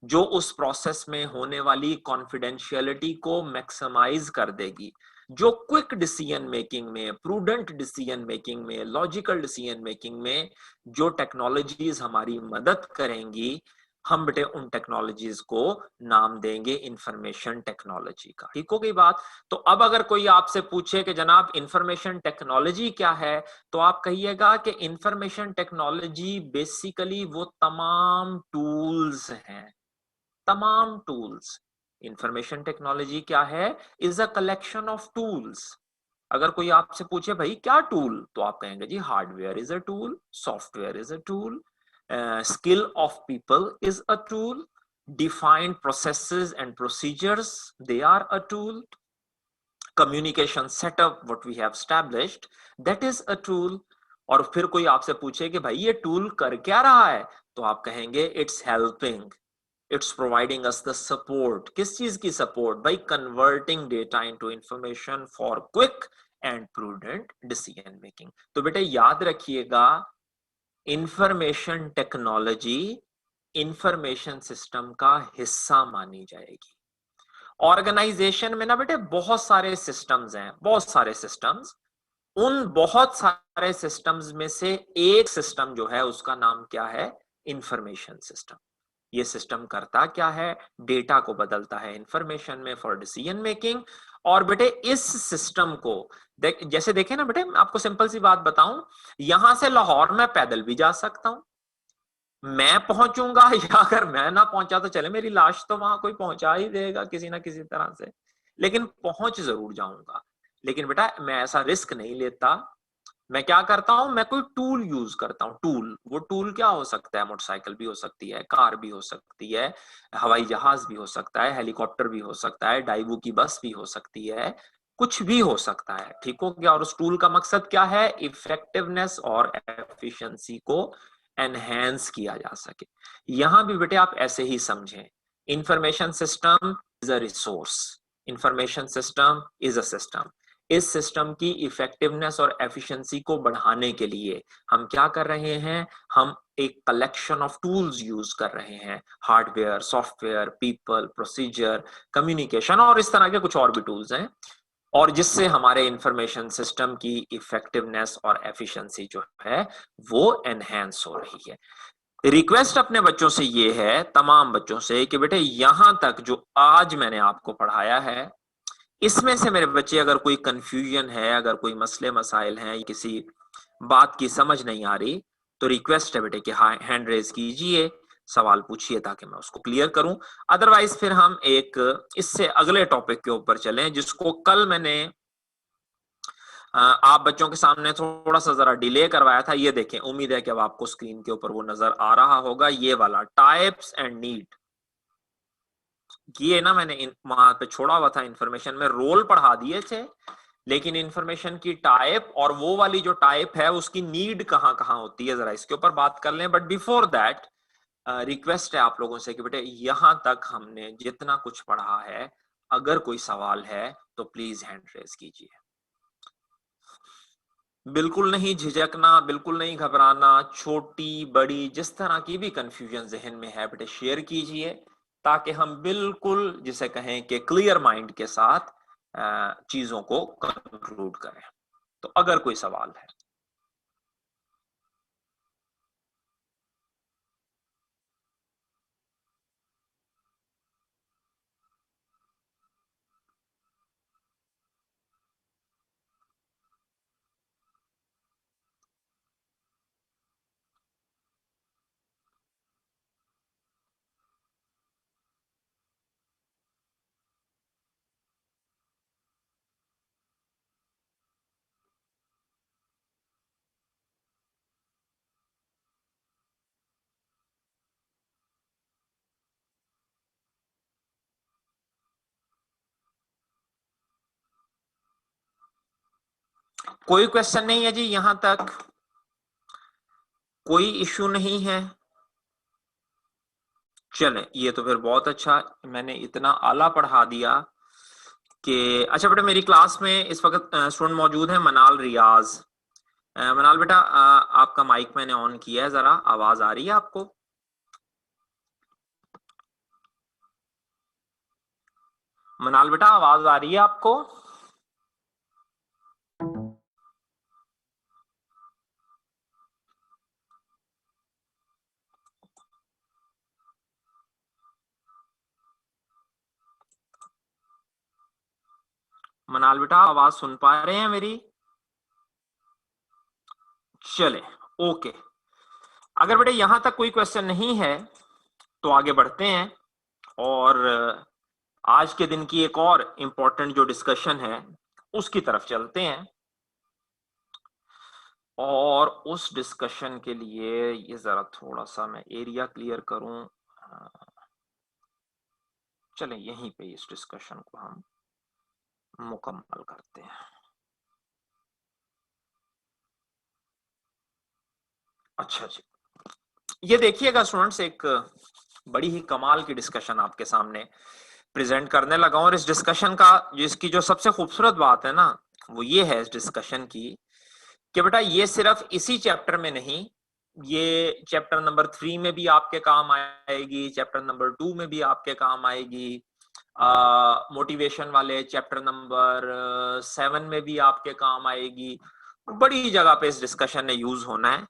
जो उस प्रोसेस में होने वाली कॉन्फिडेंशियलिटी को मैक्सिमाइज कर देगी, जो क्विक डिसीजन मेकिंग में, प्रूडेंट डिसीजन मेकिंग में, लॉजिकल डिसीजन मेकिंग में जो टेक्नोलॉजीज हमारी मदद करेंगी, हम बेटे उन टेक्नोलॉजीज को नाम देंगे इंफॉर्मेशन टेक्नोलॉजी का। ठीक हो गई बात। तो अब अगर कोई आपसे पूछे कि जनाब इंफॉर्मेशन टेक्नोलॉजी क्या है, तो आप कहिएगा कि इंफॉर्मेशन टेक्नोलॉजी बेसिकली वो तमाम टूल्स हैं, तमाम टूल्स। इंफॉर्मेशन टेक्नोलॉजी क्या है? Is a collection of tools. अगर कोई आपसे पूछे भाई क्या टूल, तो आप कहेंगे जी hardware is a tool, software is a tool, skill of people is a tool, defined processes and procedures, they are a tool, communication setup what we have established, that is a tool। और फिर कोई आपसे पूछे कि भाई ये tool कर क्या रहा है, तो आप कहेंगे it's helping, it's providing us the support. किस चीज की support? By converting data into information for quick and prudent decision making. तो बेटे याद रखिएगा, इंफॉर्मेशन टेक्नोलॉजी इंफॉर्मेशन सिस्टम का हिस्सा मानी जाएगी। ऑर्गेनाइजेशन में ना बेटे बहुत सारे सिस्टम्स हैं, बहुत सारे सिस्टम्स। उन बहुत सारे सिस्टम्स में से एक सिस्टम जो है उसका नाम क्या है? Information system. ये सिस्टम करता क्या है? डेटा को बदलता है इंफॉर्मेशन में फॉर डिसीजन मेकिंग। और बेटे इस सिस्टम को जैसे देखे ना बेटे, आपको सिंपल सी बात बताऊं, यहां से लाहौर में पैदल भी जा सकता हूं, मैं पहुंचूंगा या अगर मैं ना पहुंचा तो चले मेरी लाश तो वहां कोई पहुंचा ही देगा किसी ना किसी तरह से, लेकिन पहुंच जरूर जाऊंगा। लेकिन बेटा मैं ऐसा रिस्क नहीं लेता। मैं क्या करता हूं? मैं कोई टूल यूज करता हूं। टूल, वो टूल क्या हो सकता है? मोटरसाइकिल भी हो सकती है, कार भी हो सकती है, हवाई जहाज भी हो सकता है, हेलीकॉप्टर भी हो सकता है, डाइवू की बस भी हो सकती है, कुछ भी हो सकता है। ठीक हो गया। और उस टूल का मकसद क्या है? इफेक्टिवनेस और एफिशिएंसी को एनहेंस किया जा सके। यहां भी बेटे आप ऐसे ही समझें, information system is a resource, information system is a system. इस सिस्टम की इफेक्टिवनेस और एफिशिएंसी को बढ़ाने के लिए हम क्या कर रहे हैं? हम एक कलेक्शन ऑफ टूल्स यूज कर रहे हैं, hardware, software, people, procedure, communication और इस तरह के कुछ और भी टूल्स हैं, और जिससे हमारे इंफॉर्मेशन सिस्टम की इफेक्टिवनेस और एफिशिएंसी जो है वो एनहेंस हो रही है। रिक्वेस्ट अपने बच्चों से ये है, तमाम बच्चों से, कि बेटे यहां तक जो आज मैंने आपको पढ़ाया है, इसमें से मेरे बच्चे अगर कोई कंफ्यूजन है, अगर कोई मसले मसाइल हैं, किसी बात की समझ नहीं आ रही, तो रिक्वेस्ट है बेटे कि हाँ हैंड रेज कीजिए, सवाल पूछिए ताकि मैं उसको क्लियर करूं। अदरवाइज फिर हम एक इससे अगले टॉपिक के ऊपर चलें, जिसको कल मैंने आप बच्चों के सामने थोड़ा सा जरा डिले करवाया था। ये देखें, उम्मीद है कि अब आपको स्क्रीन के ऊपर वो नजर आ रहा होगा, ये वाला टाइप्स एंड नीड। ये ना मैंने वहां पे छोड़ा हुआ था, इंफॉर्मेशन में रोल पढ़ा दिए थे, लेकिन इंफॉर्मेशन की टाइप और वो वाली जो टाइप है उसकी नीड कहां कहां होती है, जरा इसके ऊपर बात कर लें। बट बिफोर दैट रिक्वेस्ट है आप लोगों से कि बेटे यहां तक हमने जितना कुछ पढ़ा है, अगर कोई सवाल है तो प्लीज हैंड रेज कीजिए। बिल्कुल नहीं झिझकना, बिल्कुल नहीं घबराना, छोटी बड़ी जिस तरह की भी कंफ्यूजन जहन में है बेटे शेयर कीजिए, ताकि हम बिल्कुल जिसे कहें कि क्लियर माइंड के साथ चीजों को कंक्लूड करें। तो अगर कोई सवाल है। कोई क्वेश्चन नहीं है जी, यहां तक कोई इश्यू नहीं है। चले, ये तो फिर बहुत अच्छा, मैंने इतना आला पढ़ा दिया कि अच्छा बेटा मेरी क्लास में इस वक्त स्टूडेंट मौजूद है मनाल रियाज, मनाल बेटा आपका माइक मैंने ऑन किया है, जरा आवाज आ रही है आपको? मनाल बेटा आवाज आ रही है आपको? मनाल बेटा आवाज सुन पा रहे हैं मेरी? चले, ओके। अगर बेटा यहां तक कोई क्वेश्चन नहीं है तो आगे बढ़ते हैं और आज के दिन की एक और इंपॉर्टेंट जो डिस्कशन है उसकी तरफ चलते हैं। और उस डिस्कशन के लिए ये जरा थोड़ा सा मैं एरिया क्लियर करूं। चलें यहीं पे इस डिस्कशन को हम मुकम्मल करते हैं। अच्छा जी, ये देखिएगा स्टूडेंट्स, एक बड़ी ही कमाल की डिस्कशन आपके सामने प्रेजेंट करने लगा हूं। और इस डिस्कशन का जिसकी जो सबसे खूबसूरत बात है ना, वो ये है इस डिस्कशन की कि बेटा ये सिर्फ इसी चैप्टर में नहीं, ये चैप्टर नंबर 3 में भी आपके काम आएगी, चैप्टर नंबर 2 में भी आपके काम आएगी, मोटिवेशन वाले चैप्टर नंबर 7 में भी आपके काम आएगी। बड़ी जगह पे इस डिस्कशन ने यूज होना है।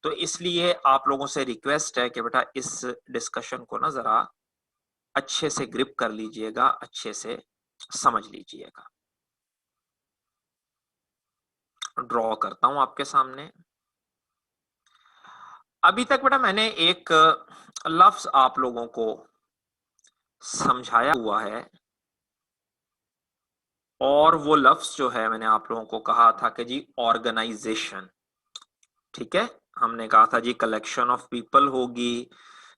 तो इसलिए आप लोगों से रिक्वेस्ट है कि बेटा इस डिस्कशन को ना जरा अच्छे से ग्रिप कर लीजिएगा, अच्छे से समझ लीजिएगा। ड्रॉ करता हूं आपके सामने। अभी तक बेटा मैंने एक लफ्ज आप लोगों को समझाया हुआ है और वो लफ्ज जो है मैंने आप लोगों को कहा था कि जी ऑर्गेनाइजेशन। ठीक है, हमने कहा था जी कलेक्शन ऑफ पीपल होगी,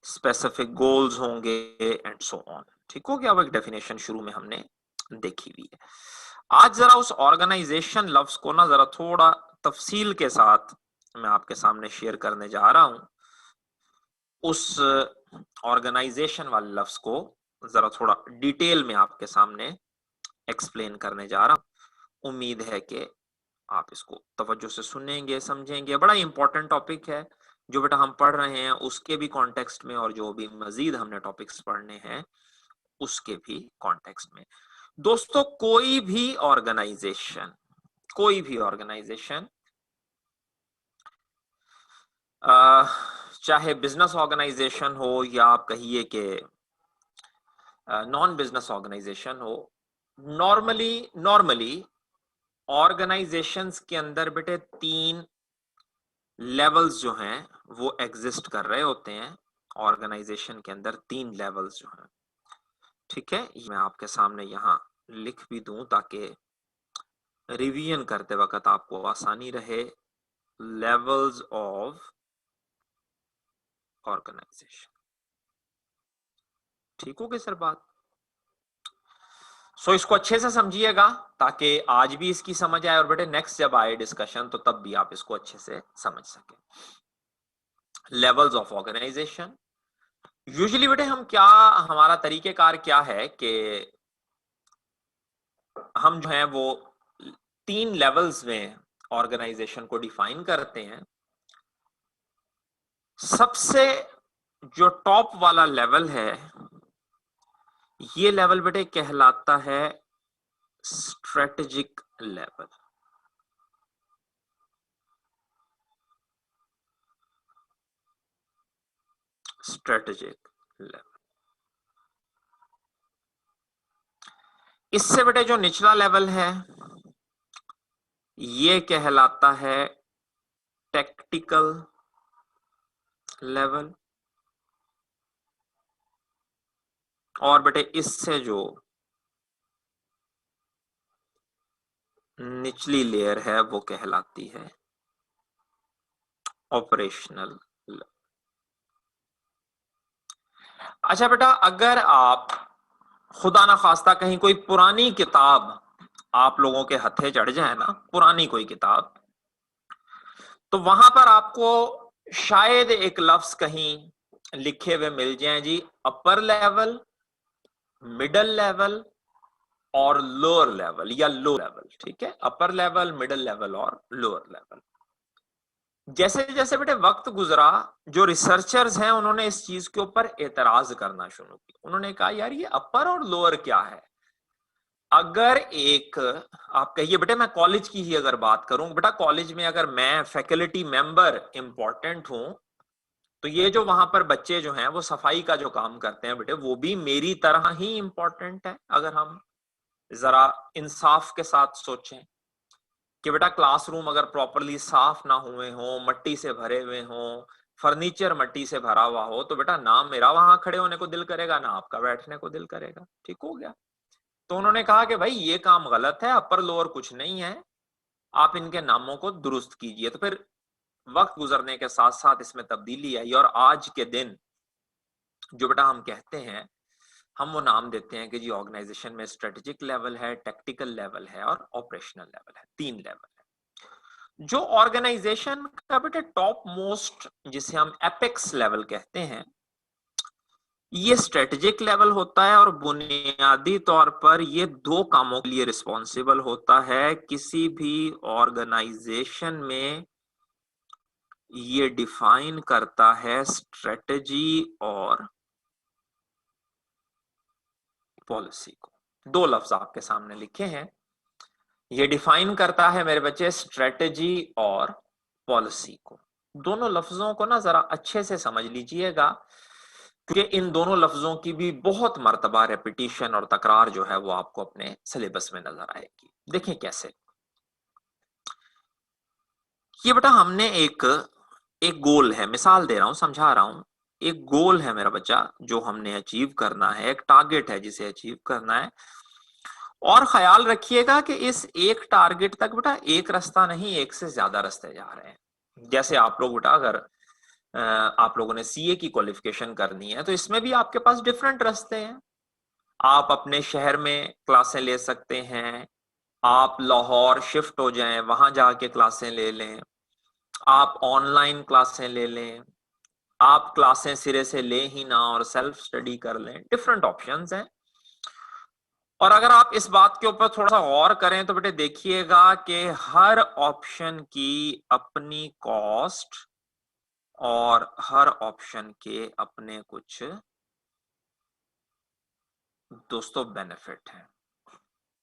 स्पेसिफिक गोल्स होंगे एंड सो ऑन। ठीक हो गया, वो एक डेफिनेशन शुरू में हमने देखी हुई है। आज जरा उस ऑर्गेनाइजेशन लफ्ज को ना जरा थोड़ा तफसील के साथ मैं आपके सामने शेयर करने जा रहा हूं। उस ऑर्गेनाइजेशन वाले लफ्ज को जरा थोड़ा डिटेल में आपके सामने एक्सप्लेन करने जा रहा हूं। उम्मीद है कि आप इसको तवज्जो से सुनेंगे, समझेंगे। बड़ा इंपॉर्टेंट टॉपिक है जो बेटा हम पढ़ रहे हैं उसके भी कॉन्टेक्स्ट में, और जो भी मजीद हमने टॉपिक्स पढ़ने हैं उसके भी कॉन्टेक्स्ट में। दोस्तों कोई भी ऑर्गेनाइजेशन चाहे बिजनेस ऑर्गेनाइजेशन हो या आप कहिए कि नॉन बिजनेस ऑर्गेनाइजेशन हो, नॉर्मली ऑर्गेनाइजेशंस के अंदर बेटे 3 लेवल्स जो हैं वो एग्जिस्ट कर रहे होते हैं। ऑर्गेनाइजेशन के अंदर 3 लेवल्स जो हैं, ठीक है, ये मैं आपके सामने यहाँ लिख भी दूं ताकि रिवीजन करते वक्त आपको आसानी रहे। Levels of organization. ठीक हो गई सर बात? सो इसको अच्छे से समझिएगा ताकि आज भी इसकी समझ आए और बेटे नेक्स्ट जब आए डिस्कशन तो तब भी आप इसको अच्छे से समझ सके। Levels of organisation. यूजुअली बेटे हम क्या, हमारा तरीकेकार क्या है कि हम जो है वो 3 लेवल्स में ऑर्गेनाइजेशन को डिफाइन करते हैं। सबसे जो टॉप वाला लेवल है, ये लेवल बेटे कहलाता है स्ट्रेटेजिक लेवल। Strategic level. इससे बेटे जो निचला लेवल है ये कहलाता है टैक्टिकल लेवल। और बेटे इससे जो निचली लेयर है वो कहलाती है ऑपरेशनल लेवल। अच्छा बेटा, अगर आप खुदा ना खास्ता कहीं कोई पुरानी किताब आप लोगों के हथे चढ़ जाए ना, पुरानी कोई किताब, तो वहां पर आपको शायद एक लफ्ज कहीं लिखे हुए मिल जाए जी, अपर लेवल, मिडल लेवल और लोअर लेवल या लो लेवल। ठीक है, अपर लेवल, मिडल लेवल और लोअर लेवल। जैसे जैसे बेटे वक्त गुजरा, जो रिसर्चर्स हैं उन्होंने इस चीज के ऊपर एतराज करना शुरू किया। उन्होंने कहा यार ये अपर और लोअर क्या है। अगर एक, आप कहिए बेटे मैं कॉलेज की ही अगर बात करूं, बेटा कॉलेज में अगर मैं फैकल्टी मेंबर इंपॉर्टेंट हूं, तो ये जो वहां पर बच्चे जो हैं वो सफाई का जो काम करते हैं बेटे, वो भी मेरी तरह ही इंपॉर्टेंट है। अगर हम जरा इंसाफ के साथ सोचें कि बेटा क्लासरूम अगर प्रॉपरली साफ ना हुए हो, मट्टी से भरे हुए हो, फर्नीचर मट्टी से भरा हुआ हो, तो बेटा ना मेरा वहां खड़े होने को दिल करेगा, ना आपका बैठने को दिल करेगा। ठीक हो गया। तो उन्होंने कहा कि भाई ये काम गलत है, अपर लोअर कुछ नहीं है, आप इनके नामों को दुरुस्त कीजिए। तो फिर वक्त गुजरने के साथ साथ इसमें तब्दीली आई, और आज के दिन जो बेटा हम कहते हैं, हम वो नाम देते हैं कि जी ऑर्गेनाइजेशन में स्ट्रेटेजिक लेवल है, टेक्टिकल लेवल है और ऑपरेशनल लेवल है, 3 लेवल है। जो ऑर्गेनाइजेशन का बेटा टॉप मोस्ट, जिसे हम एपेक्स लेवल कहते हैं, ये स्ट्रेटेजिक लेवल होता है और बुनियादी तौर पर ये 2 कामों के लिए रिस्पॉन्सिबल होता है किसी भी ऑर्गेनाइजेशन में। ये डिफाइन करता है स्ट्रेटेजी और पॉलिसी को। 2 लफ्ज आपके सामने लिखे हैं। ये डिफाइन करता है मेरे बच्चे स्ट्रेटेजी और पॉलिसी को। दोनों लफ्जों को ना जरा अच्छे से समझ लीजिएगा, क्योंकि इन दोनों लफ्जों की भी बहुत मर्तबा रेपिटेशन और तकरार जो है वो आपको अपने सिलेबस में नजर आएगी। देखें कैसे। ये बेटा हमने एक एक गोल है, मिसाल दे रहा हूं, समझा रहा हूं। एक गोल है मेरा बच्चा जो हमने अचीव करना है, एक टारगेट है जिसे अचीव करना है। और ख्याल रखिएगा कि इस एक टारगेट तक बेटा एक रास्ता नहीं, एक से ज्यादा रास्ते जा रहे हैं। जैसे आप लोग बेटा अगर आप लोगों ने सीए की क्वालिफिकेशन करनी है, तो इसमें भी आपके पास डिफरेंट रास्ते हैं। आप अपने शहर में क्लासें ले सकते हैं, आप लाहौर शिफ्ट हो जाएं, वहां जाके क्लासें ले लें, आप ऑनलाइन क्लासें ले लें, आप क्लासें सिरे से ले ही ना और सेल्फ स्टडी कर लें। डिफरेंट ऑप्शंस हैं। और अगर आप इस बात के ऊपर थोड़ा सा गौर करें तो बेटे देखिएगा कि हर ऑप्शन की अपनी कॉस्ट और हर ऑप्शन के अपने कुछ दोस्तों बेनिफिट हैं।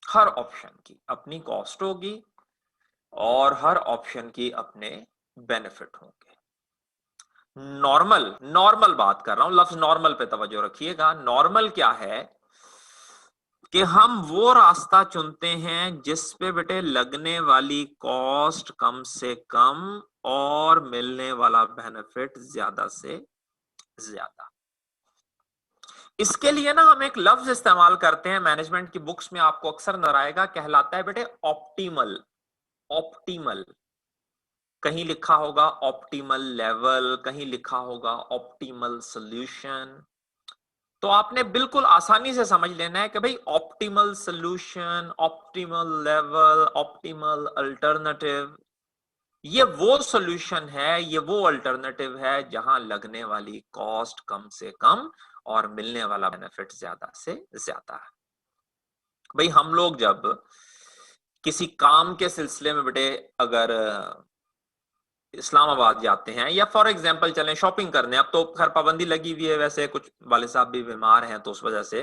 हर ऑप्शन की अपनी कॉस्ट होगी और हर ऑप्शन की अपने बेनिफिट होंगे। नॉर्मल नॉर्मल बात कर रहा हूं, लफ्ज नॉर्मल पे तवज्जो रखिएगा। नॉर्मल क्या है कि हम वो रास्ता चुनते हैं जिस पे बेटे लगने वाली कॉस्ट कम से कम और मिलने वाला बेनिफिट ज्यादा से ज्यादा। इसके लिए ना हम एक लफ्ज इस्तेमाल करते हैं, मैनेजमेंट की बुक्स में आपको अक्सर नजर आएगा, कहलाता है बेटे ऑप्टिमल। ऑप्टिमल, कहीं लिखा होगा ऑप्टिमल लेवल, कहीं लिखा होगा ऑप्टिमल सॉल्यूशन। तो आपने बिल्कुल आसानी से समझ लेना है कि भाई optimal solution, optimal level, optimal alternative, ये वो सॉल्यूशन है, ये वो अल्टरनेटिव है जहां लगने वाली कॉस्ट कम से कम और मिलने वाला बेनिफिट ज्यादा से ज्यादा है। भाई हम लोग जब किसी काम के सिलसिले में बेटे अगर इस्लामाबाद जाते हैं, या फॉर एग्जांपल चलें शॉपिंग करने, अब तो खैर पाबंदी लगी हुई है, वैसे कुछ वाले साहब भी बीमार हैं तो उस वजह से,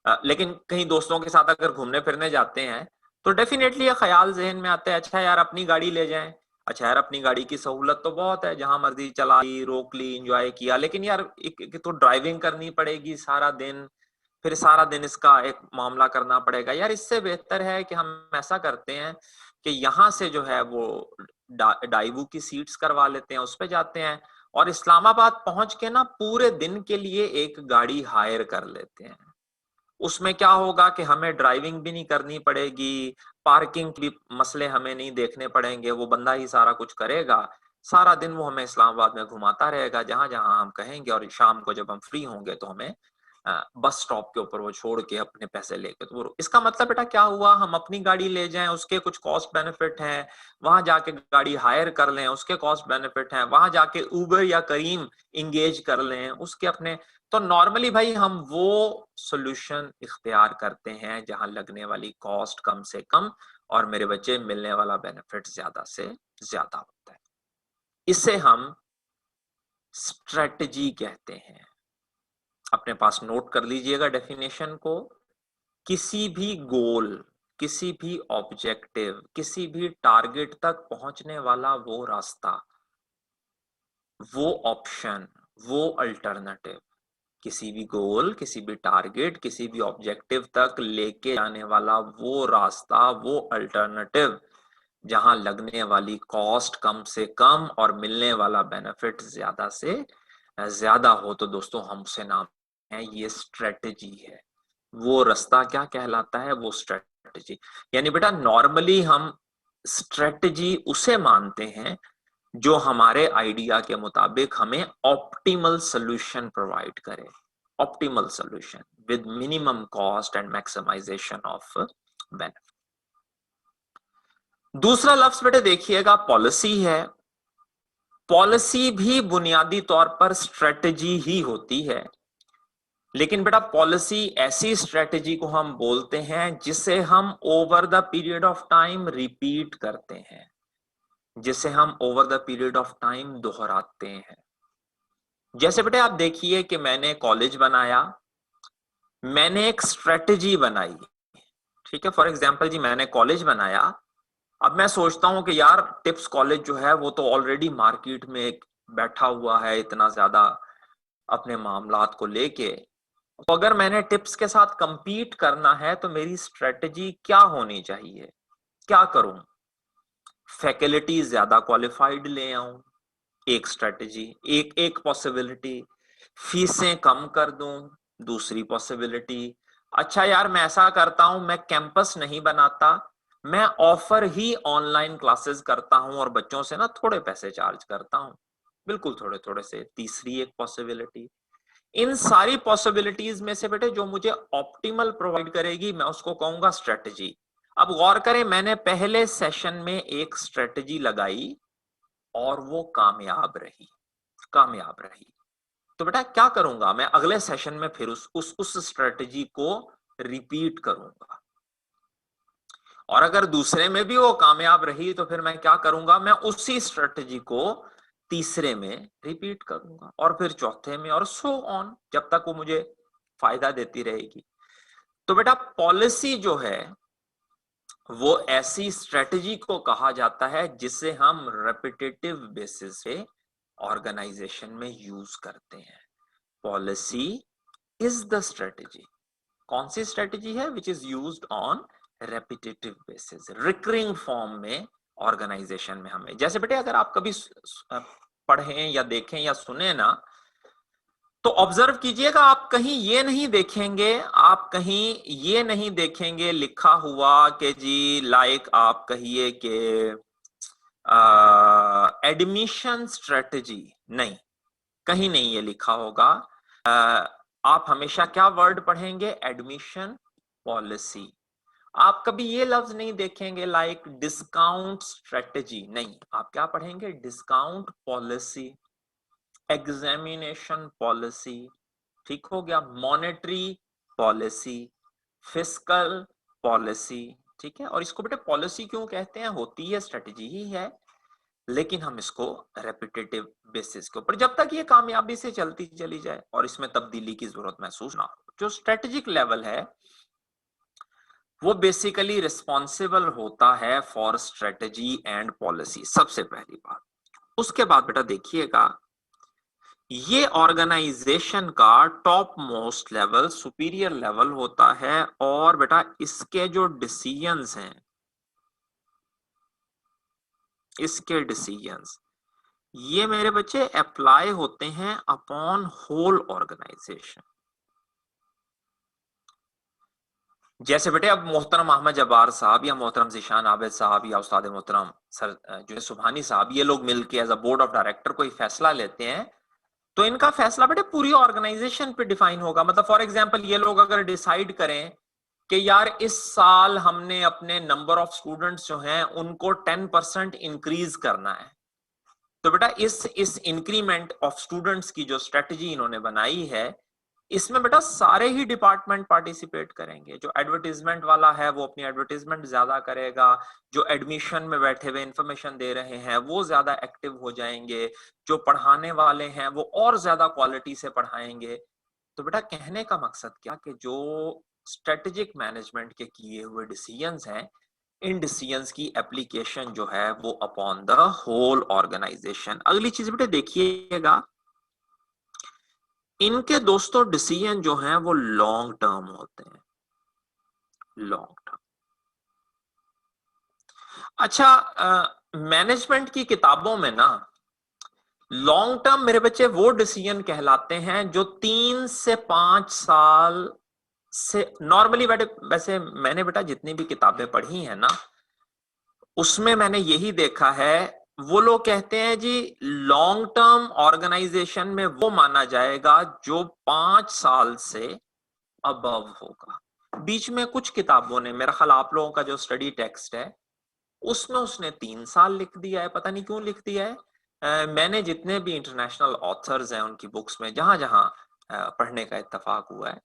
लेकिन कहीं दोस्तों के साथ अगर घूमने फिरने जाते हैं तो डेफिनेटली ये ख्याल जहन में आता है, अच्छा यार अपनी गाड़ी ले जाएं। अच्छा यार अपनी गाड़ी की सहूलत तो बहुत है, जहां मर्जी चला ली, रोक ली, एंजॉय किया, लेकिन यार एक तो ड्राइविंग करनी पड़ेगी सारा दिन, फिर सारा दिन इसका एक मामला करना पड़ेगा। यार इससे बेहतर है कि हम ऐसा करते हैं कि यहाँ से जो है वो डाइवू की सीट्स करवा लेते हैं, उस पे जाते हैं और इस्लामाबाद पहुंच के ना पूरे दिन के लिए एक गाड़ी हायर कर लेते हैं। उसमें क्या होगा कि हमें ड्राइविंग भी नहीं करनी पड़ेगी, पार्किंग भी मसले हमें नहीं देखने पड़ेंगे, वो बंदा ही सारा कुछ करेगा। सारा दिन वो हमें इस्लामाबाद में घुमाता रहेगा जहां जहां हम कहेंगे, और शाम को जब हम फ्री होंगे तो हमें बस स्टॉप के ऊपर वो छोड़ के अपने पैसे लेके। तो वो इसका मतलब बेटा क्या हुआ, हम अपनी गाड़ी ले जाएं उसके कुछ कॉस्ट बेनिफिट हैं, वहां जाके गाड़ी हायर कर लें उसके कॉस्ट बेनिफिट हैं, वहां जाके उबर या करीम इंगेज कर लें उसके अपने। तो नॉर्मली भाई हम वो सॉल्यूशन इख्तियार करते हैं जहां लगने वाली कॉस्ट कम से कम और मेरे बच्चे मिलने वाला बेनिफिट ज्यादा से ज्यादा होता है। इसे हम स्ट्रेटजी कहते हैं। अपने पास नोट कर लीजिएगा डेफिनेशन को। किसी भी गोल, किसी भी ऑब्जेक्टिव, किसी भी टारगेट तक पहुंचने वाला वो रास्ता, वो ऑप्शन, वो अल्टरनेटिव, किसी भी गोल, किसी भी टारगेट, किसी भी ऑब्जेक्टिव तक लेके जाने वाला वो रास्ता, वो अल्टरनेटिव, जहां लगने वाली कॉस्ट कम से कम और मिलने वाला बेनिफिट ज्यादा से ज्यादा हो, तो दोस्तों हम उसे नाम है ये स्ट्रेटजी है। वो रास्ता क्या कहलाता है? वो स्ट्रेटजी। यानी बेटा नॉर्मली हम स्ट्रेटजी उसे मानते हैं जो हमारे आइडिया के मुताबिक हमें ऑप्टिमल सॉल्यूशन प्रोवाइड करे, optimal solution with minimum cost and maximization of benefit. दूसरा लफ्ज बेटे देखिएगा पॉलिसी है। पॉलिसी भी बुनियादी तौर पर स्ट्रेटजी ही होती है, लेकिन बेटा पॉलिसी ऐसी स्ट्रेटजी को हम बोलते हैं जिसे हम over the period of time repeat करते हैं, जिसे हम over the period of time दोहराते हैं। जैसे बेटे आप देखिए कि मैंने कॉलेज बनाया, मैंने एक स्ट्रेटजी बनाई, ठीक है। फॉर एग्जांपल जी मैंने कॉलेज बनाया, अब मैं सोचता हूं कि यार टिप्स कॉलेज जो है वो तो ऑलरेडी मार्केट में बैठा हुआ है इतना ज्यादा अपने मामलात को लेके, तो अगर मैंने टिप्स के साथ कंपीट करना है तो मेरी स्ट्रेटजी क्या होनी चाहिए? क्या करूं? फैकल्टी ज्यादा क्वालिफाइड ले आऊं, एक स्ट्रेटजी, एक पॉसिबिलिटी। फीसें कम कर दूं, दूसरी पॉसिबिलिटी। अच्छा यार मैं ऐसा करता हूं, मैं कैंपस नहीं बनाता, मैं ऑफर ही ऑनलाइन क्लासेस करता हूं और बच्चों से ना थोड़े पैसे चार्ज करता हूं, बिल्कुल थोड़े थोड़े से। तीसरी एक पॉसिबिलिटी। इन सारी पॉसिबिलिटीज में से बेटे जो मुझे ऑप्टिमल प्रोवाइड करेगी मैं उसको कहूंगा स्ट्रेटजी। अब गौर करें, मैंने पहले सेशन में एक स्ट्रेटजी लगाई और वो कामयाब रही, कामयाब रही। तो बेटा क्या करूंगा मैं? अगले सेशन में फिर उस स्ट्रेटजी को रिपीट करूंगा, और अगर दूसरे में भी वो कामयाब रही तो फिर मैं क्या करूंगा? मैं उसी स्ट्रेटजी को तीसरे में रिपीट करूंगा, और फिर चौथे में, और सो ऑन, जब तक वो मुझे फायदा देती रहेगी। तो बेटा पॉलिसी जो है वो ऐसी स्ट्रेटजी को कहा जाता है जिसे हम रेपिटेटिव बेसिस से ऑर्गेनाइजेशन में यूज करते हैं। Policy is the strategy. कौन सी स्ट्रेटजी है? Which is used on repetitive basis, recurring form में ऑर्गेनाइजेशन में हमें। जैसे बेटे अगर आप कभी पढ़ें या देखें या सुने ना, तो ऑब्जर्व कीजिएगा, आप कहीं ये नहीं देखेंगे, आप कहीं ये नहीं देखेंगे लिखा हुआ कि जी लाइक आप कहिए कि एडमिशन स्ट्रेटजी, नहीं, कहीं नहीं ये लिखा होगा। आप हमेशा क्या वर्ड पढ़ेंगे? Admission policy. आप कभी ये लफ्ज नहीं देखेंगे लाइक डिस्काउंट स्ट्रेटजी, नहीं, आप क्या पढ़ेंगे? डिस्काउंट पॉलिसी, एग्जामिनेशन पॉलिसी, ठीक हो गया, मॉनेटरी पॉलिसी, फिस्कल पॉलिसी, ठीक है। और इसको बेटे पॉलिसी क्यों कहते हैं? होती है स्ट्रेटजी ही है, लेकिन हम इसको रेपिटेटिव बेसिस के ऊपर, जब तक ये कामयाबी से चलती चली जाए और इसमें तब्दीली की जरूरत महसूस ना हो। जो स्ट्रेटेजिक लेवल है वो बेसिकली रिस्पॉन्सिबल होता है फॉर स्ट्रेटजी एंड पॉलिसी, सबसे पहली बात। उसके बाद बेटा देखिएगा, ये ऑर्गेनाइजेशन का top most level, superior level होता है, और बेटा इसके जो डिसीजंस हैं, इसके डिसीजंस ये मेरे बच्चे अप्लाई होते हैं अपॉन होल ऑर्गेनाइजेशन। जैसे बेटे अब मोहतरम अहमद जब्बार साहब या मोहतरम ज़ीशान आबिद साहब या उस्ताद मोहतरम सर जो है सुबहानी साहब, ये लोग मिलके as a board of director कोई फैसला लेते हैं, तो इनका फैसला बेटे पूरी ऑर्गेनाइजेशन पे डिफाइन होगा। मतलब फॉर एग्जांपल ये लोग अगर डिसाइड करें कि यार इस साल हमने अपने नंबर ऑफ स्टूडेंट्स जो हैं उनको 10% इंक्रीज करना है, तो बेटा इस इंक्रीमेंट ऑफ स्टूडेंट्स की जो स्ट्रेटजी इन्होंने बनाई है, इसमें बेटा सारे ही डिपार्टमेंट पार्टिसिपेट करेंगे। जो एडवर्टीजमेंट वाला है वो अपनी एडवर्टीजमेंट ज्यादा करेगा, जो एडमिशन में बैठे हुए इंफॉर्मेशन दे रहे हैं वो ज्यादा एक्टिव हो जाएंगे, जो पढ़ाने वाले हैं वो और ज्यादा क्वालिटी से पढ़ाएंगे। तो बेटा कहने का मकसद क्या कि जो स्ट्रेटेजिक मैनेजमेंट के किए हुए डिसीजंस हैं, इन डिसीजंस की एप्लीकेशन जो है वो अपॉन द होल ऑर्गेनाइजेशन। अगली चीज बेटा देखिएगा, इनके दोस्तों डिसीजन जो हैं वो लॉन्ग टर्म होते हैं, लॉन्ग टर्म। अच्छा, मैनेजमेंट की किताबों में ना लॉन्ग टर्म मेरे बच्चे वो डिसीजन कहलाते हैं जो 3 से 5 साल से नॉर्मली बेटे, वैसे मैंने बेटा जितनी भी किताबें पढ़ी हैं ना उसमें मैंने यही देखा है, वो लोग कहते हैं जी लॉन्ग टर्म ऑर्गेनाइजेशन में वो माना जाएगा जो 5 साल से अबव होगा। बीच में कुछ किताबों ने, मेरा ख्याल आप लोगों का जो स्टडी टेक्स्ट है उसमें उसने 3 साल लिख दिया है, पता नहीं क्यों लिख दिया है। मैंने जितने भी इंटरनेशनल ऑथर्स हैं उनकी बुक्स में जहां जहां पढ़ने का इत्तेफाक हुआ है,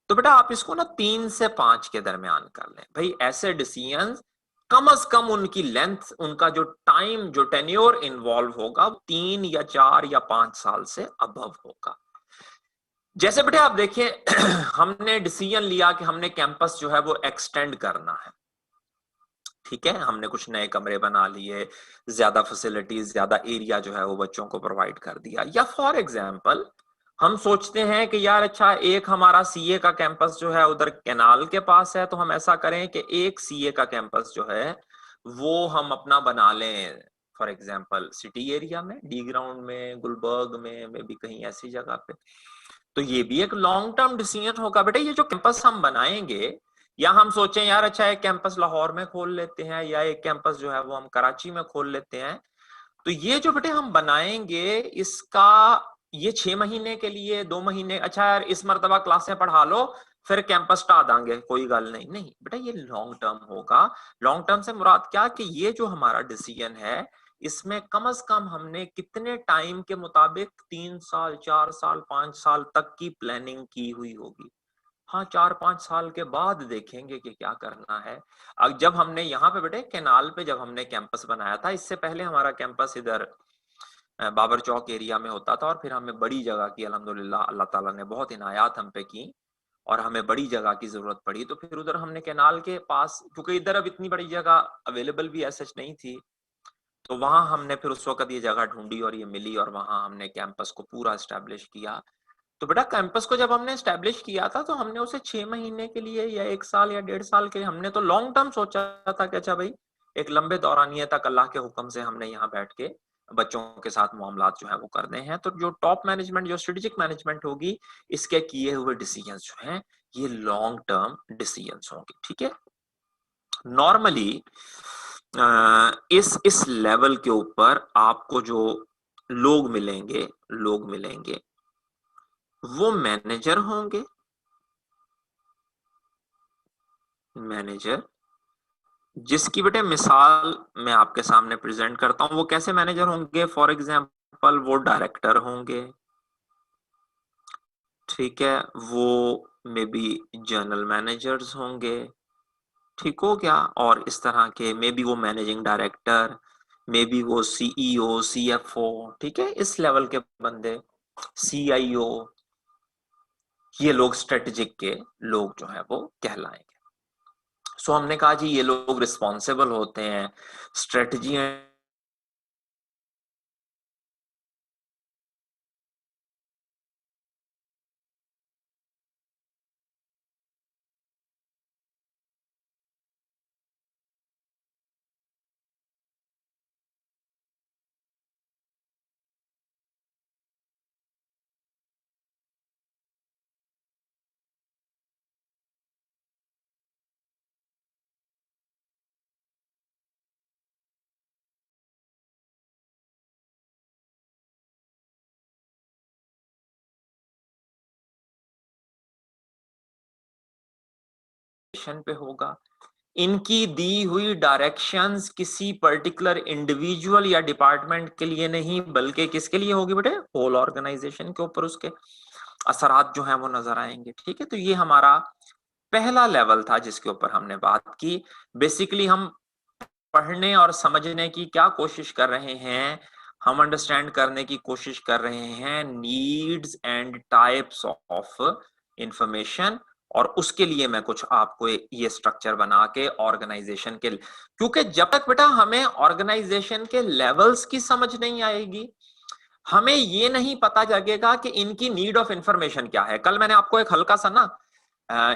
तो बेटा आप इसको ना 3 से 5 के दरमियान कर लें। भाई ऐसे डिसीजंस कम से कम उनकी लेंथ, उनका जो टाइम, जो टेन्योर इन्वॉल्व होगा 3 या 4 या 5 साल से अबव होगा। जैसे बेटे आप देखिए हमने डिसीजन लिया कि हमने कैंपस जो है वो एक्सटेंड करना है, ठीक है, हमने कुछ नए कमरे बना लिए, ज्यादा फैसिलिटीज, ज्यादा एरिया जो है वो बच्चों को प्रोवाइड कर दिया। या फॉर एग्जांपल हम सोचते हैं कि यार अच्छा एक हमारा सीए का कैंपस जो है उधर कैनाल के पास है, तो हम ऐसा करें कि एक सीए का कैंपस जो है वो हम अपना बना लें फॉर एग्जांपल सिटी एरिया में, डी ग्राउंड में, गुलबर्ग में भी कहीं ऐसी जगह पे। तो ये भी एक लॉन्ग टर्म डिसीजन होगा बेटा। ये जो कैंपस हम बनाएंगे, या हम सोचें यार अच्छा एक कैंपस लाहौर में खोल लेते हैं या एक कैंपस जो है वो हम कराची में खोल लेते हैं, तो ये जो बेटे हम बनाएंगे इसका ये 6 महीने के लिए, 2 महीने, अच्छा यार इस मर्तबा क्लासें पढ़ा लो फिर कैंपस स्टार्ट देंगे, कोई गल नहीं, नहीं बेटा ये लॉन्ग टर्म होगा। लॉन्ग टर्म से मुराद क्या कि ये जो हमारा डिसीजन है इसमें कम से कम हमने कितने टाइम के मुताबिक 3 साल, 4 साल, 5 साल तक की प्लानिंग की हुई होगी। हाँ 4-5 साल के बाद देखेंगे कि क्या करना है। अब जब हमने यहाँ पे बेटे कैनाल पे जब हमने कैंपस बनाया था, इससे पहले हमारा कैंपस इधर बाबर चौक एरिया में होता था, और फिर हमें बड़ी जगह की अल्हम्दुलिल्लाह अल्लाह ताला ने बहुत इनायात हम पे की और हमें बड़ी जगह की जरूरत पड़ी, तो फिर उधर हमने कैनाल के पास, क्योंकि इधर अब इतनी बड़ी जगह अवेलेबल भी ऐसा नहीं थी, तो वहां हमने फिर उस वक्त ये जगह ढूंढी और ये मिली और वहां हमने कैंपस को पूरा एस्टेब्लिश किया। तो बेटा कैंपस को जब हमने एस्टेब्लिश किया था तो हमने उसे 6 महीने के लिए या 1 साल या 1.5 साल के लिए, हमने तो लॉन्ग टर्म सोचा था कि अच्छा भाई एक लंबे दौरानिये तक अल्लाह के हुक्म से हमने यहाँ बैठ के बच्चों के साथ मामलात जो है वो करने हैं। तो जो टॉप मैनेजमेंट, जो स्ट्रेटेजिक मैनेजमेंट होगी, इसके किए हुए डिसीजंस जो हैं ये लॉन्ग टर्म डिसीजंस होंगे, ठीक है। नॉर्मली इस लेवल के ऊपर आपको जो लोग मिलेंगे वो मैनेजर होंगे। मैनेजर जिसकी बेटे मिसाल मैं आपके सामने प्रेजेंट करता हूं, वो कैसे मैनेजर होंगे, फॉर एग्जांपल वो डायरेक्टर होंगे, ठीक है, वो मे बी जनरल मैनेजर्स होंगे, ठीक हो गया, और इस तरह के मे बी वो मैनेजिंग डायरेक्टर, मे बी वो सीईओ, सीएफओ, ठीक है, इस लेवल के बंदे, सीआईओ, ये लोग स्ट्रेटेजिक के लोग जो है वो कहलाएंगे। सो हमने कहा जी ये लोग रिस्पॉन्सिबल होते हैं स्ट्रेटजी पे होगा। इनकी दी हुई डायरेक्शंस किसी पर्टिकुलर इंडिविजुअल या डिपार्टमेंट के लिए नहीं, बल्कि किसके लिए होगी बेटे, होल ऑर्गेनाइजेशन के ऊपर उसके। असरात जो हैं वो नजर आएंगे। ठीक है, तो ये हमारा पहला लेवल था जिसके ऊपर हमने बात की। बेसिकली हम पढ़ने और समझने की क्या कोशिश कर रहे हैं, हम अंडरस्टैंड करने की कोशिश कर रहे हैं needs and types of information, और उसके लिए मैं कुछ आपको ये स्ट्रक्चर बना के ऑर्गेनाइजेशन के, क्योंकि जब तक बेटा हमें ऑर्गेनाइजेशन के लेवल्स की समझ नहीं आएगी, हमें ये नहीं पता लगेगा कि इनकी नीड ऑफ इंफॉर्मेशन क्या है। कल मैंने आपको एक हल्का सा ना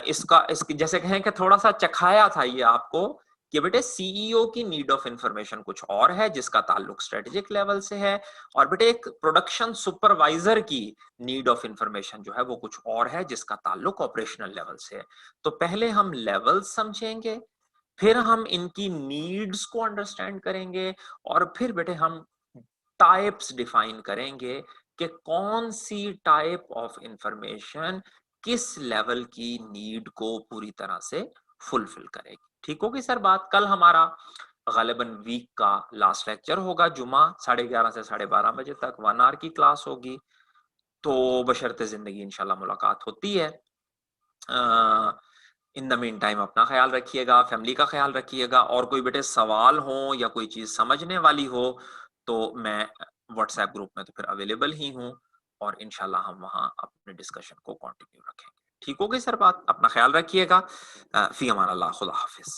इसकी जैसे कहें कि थोड़ा सा चखाया था ये आपको कि बेटे सीईओ की नीड ऑफ इंफॉर्मेशन कुछ और है जिसका ताल्लुक स्ट्रेटेजिक लेवल से है, और बेटे एक प्रोडक्शन सुपरवाइजर की नीड ऑफ इंफॉर्मेशन जो है वो कुछ और है जिसका ताल्लुक ऑपरेशनल लेवल से है। तो पहले हम लेवल समझेंगे, फिर हम इनकी नीड्स को अंडरस्टैंड करेंगे, और फिर बेटे हम टाइप्स डिफाइन करेंगे कि कौन सी टाइप ऑफ इंफॉर्मेशन किस लेवल की नीड को पूरी तरह से फुलफिल करेगी। ठीक होगी सर बात? कल हमारा गालिबन वीक का लास्ट लेक्चर होगा, जुमा 11:30 से 12:30 बजे तक 1 आवर की क्लास होगी। तो बशर्ते जिंदगी इंशाल्लाह मुलाकात होती है। इन द मीन टाइम अपना ख्याल रखिएगा, फैमिली का ख्याल रखिएगा, और कोई बेटे सवाल हो या कोई चीज समझने वाली हो तो मैं व्हाट्सएप ग्रुप में तो फिर अवेलेबल ही हूँ, और इंशाल्लाह हम वहाँ अपने डिस्कशन को कंटिन्यू रखेंगे। ठीक हो गई सर बात? अपना ख्याल रखिएगा। फी अमान अल्लाह, खुदा हाफिज।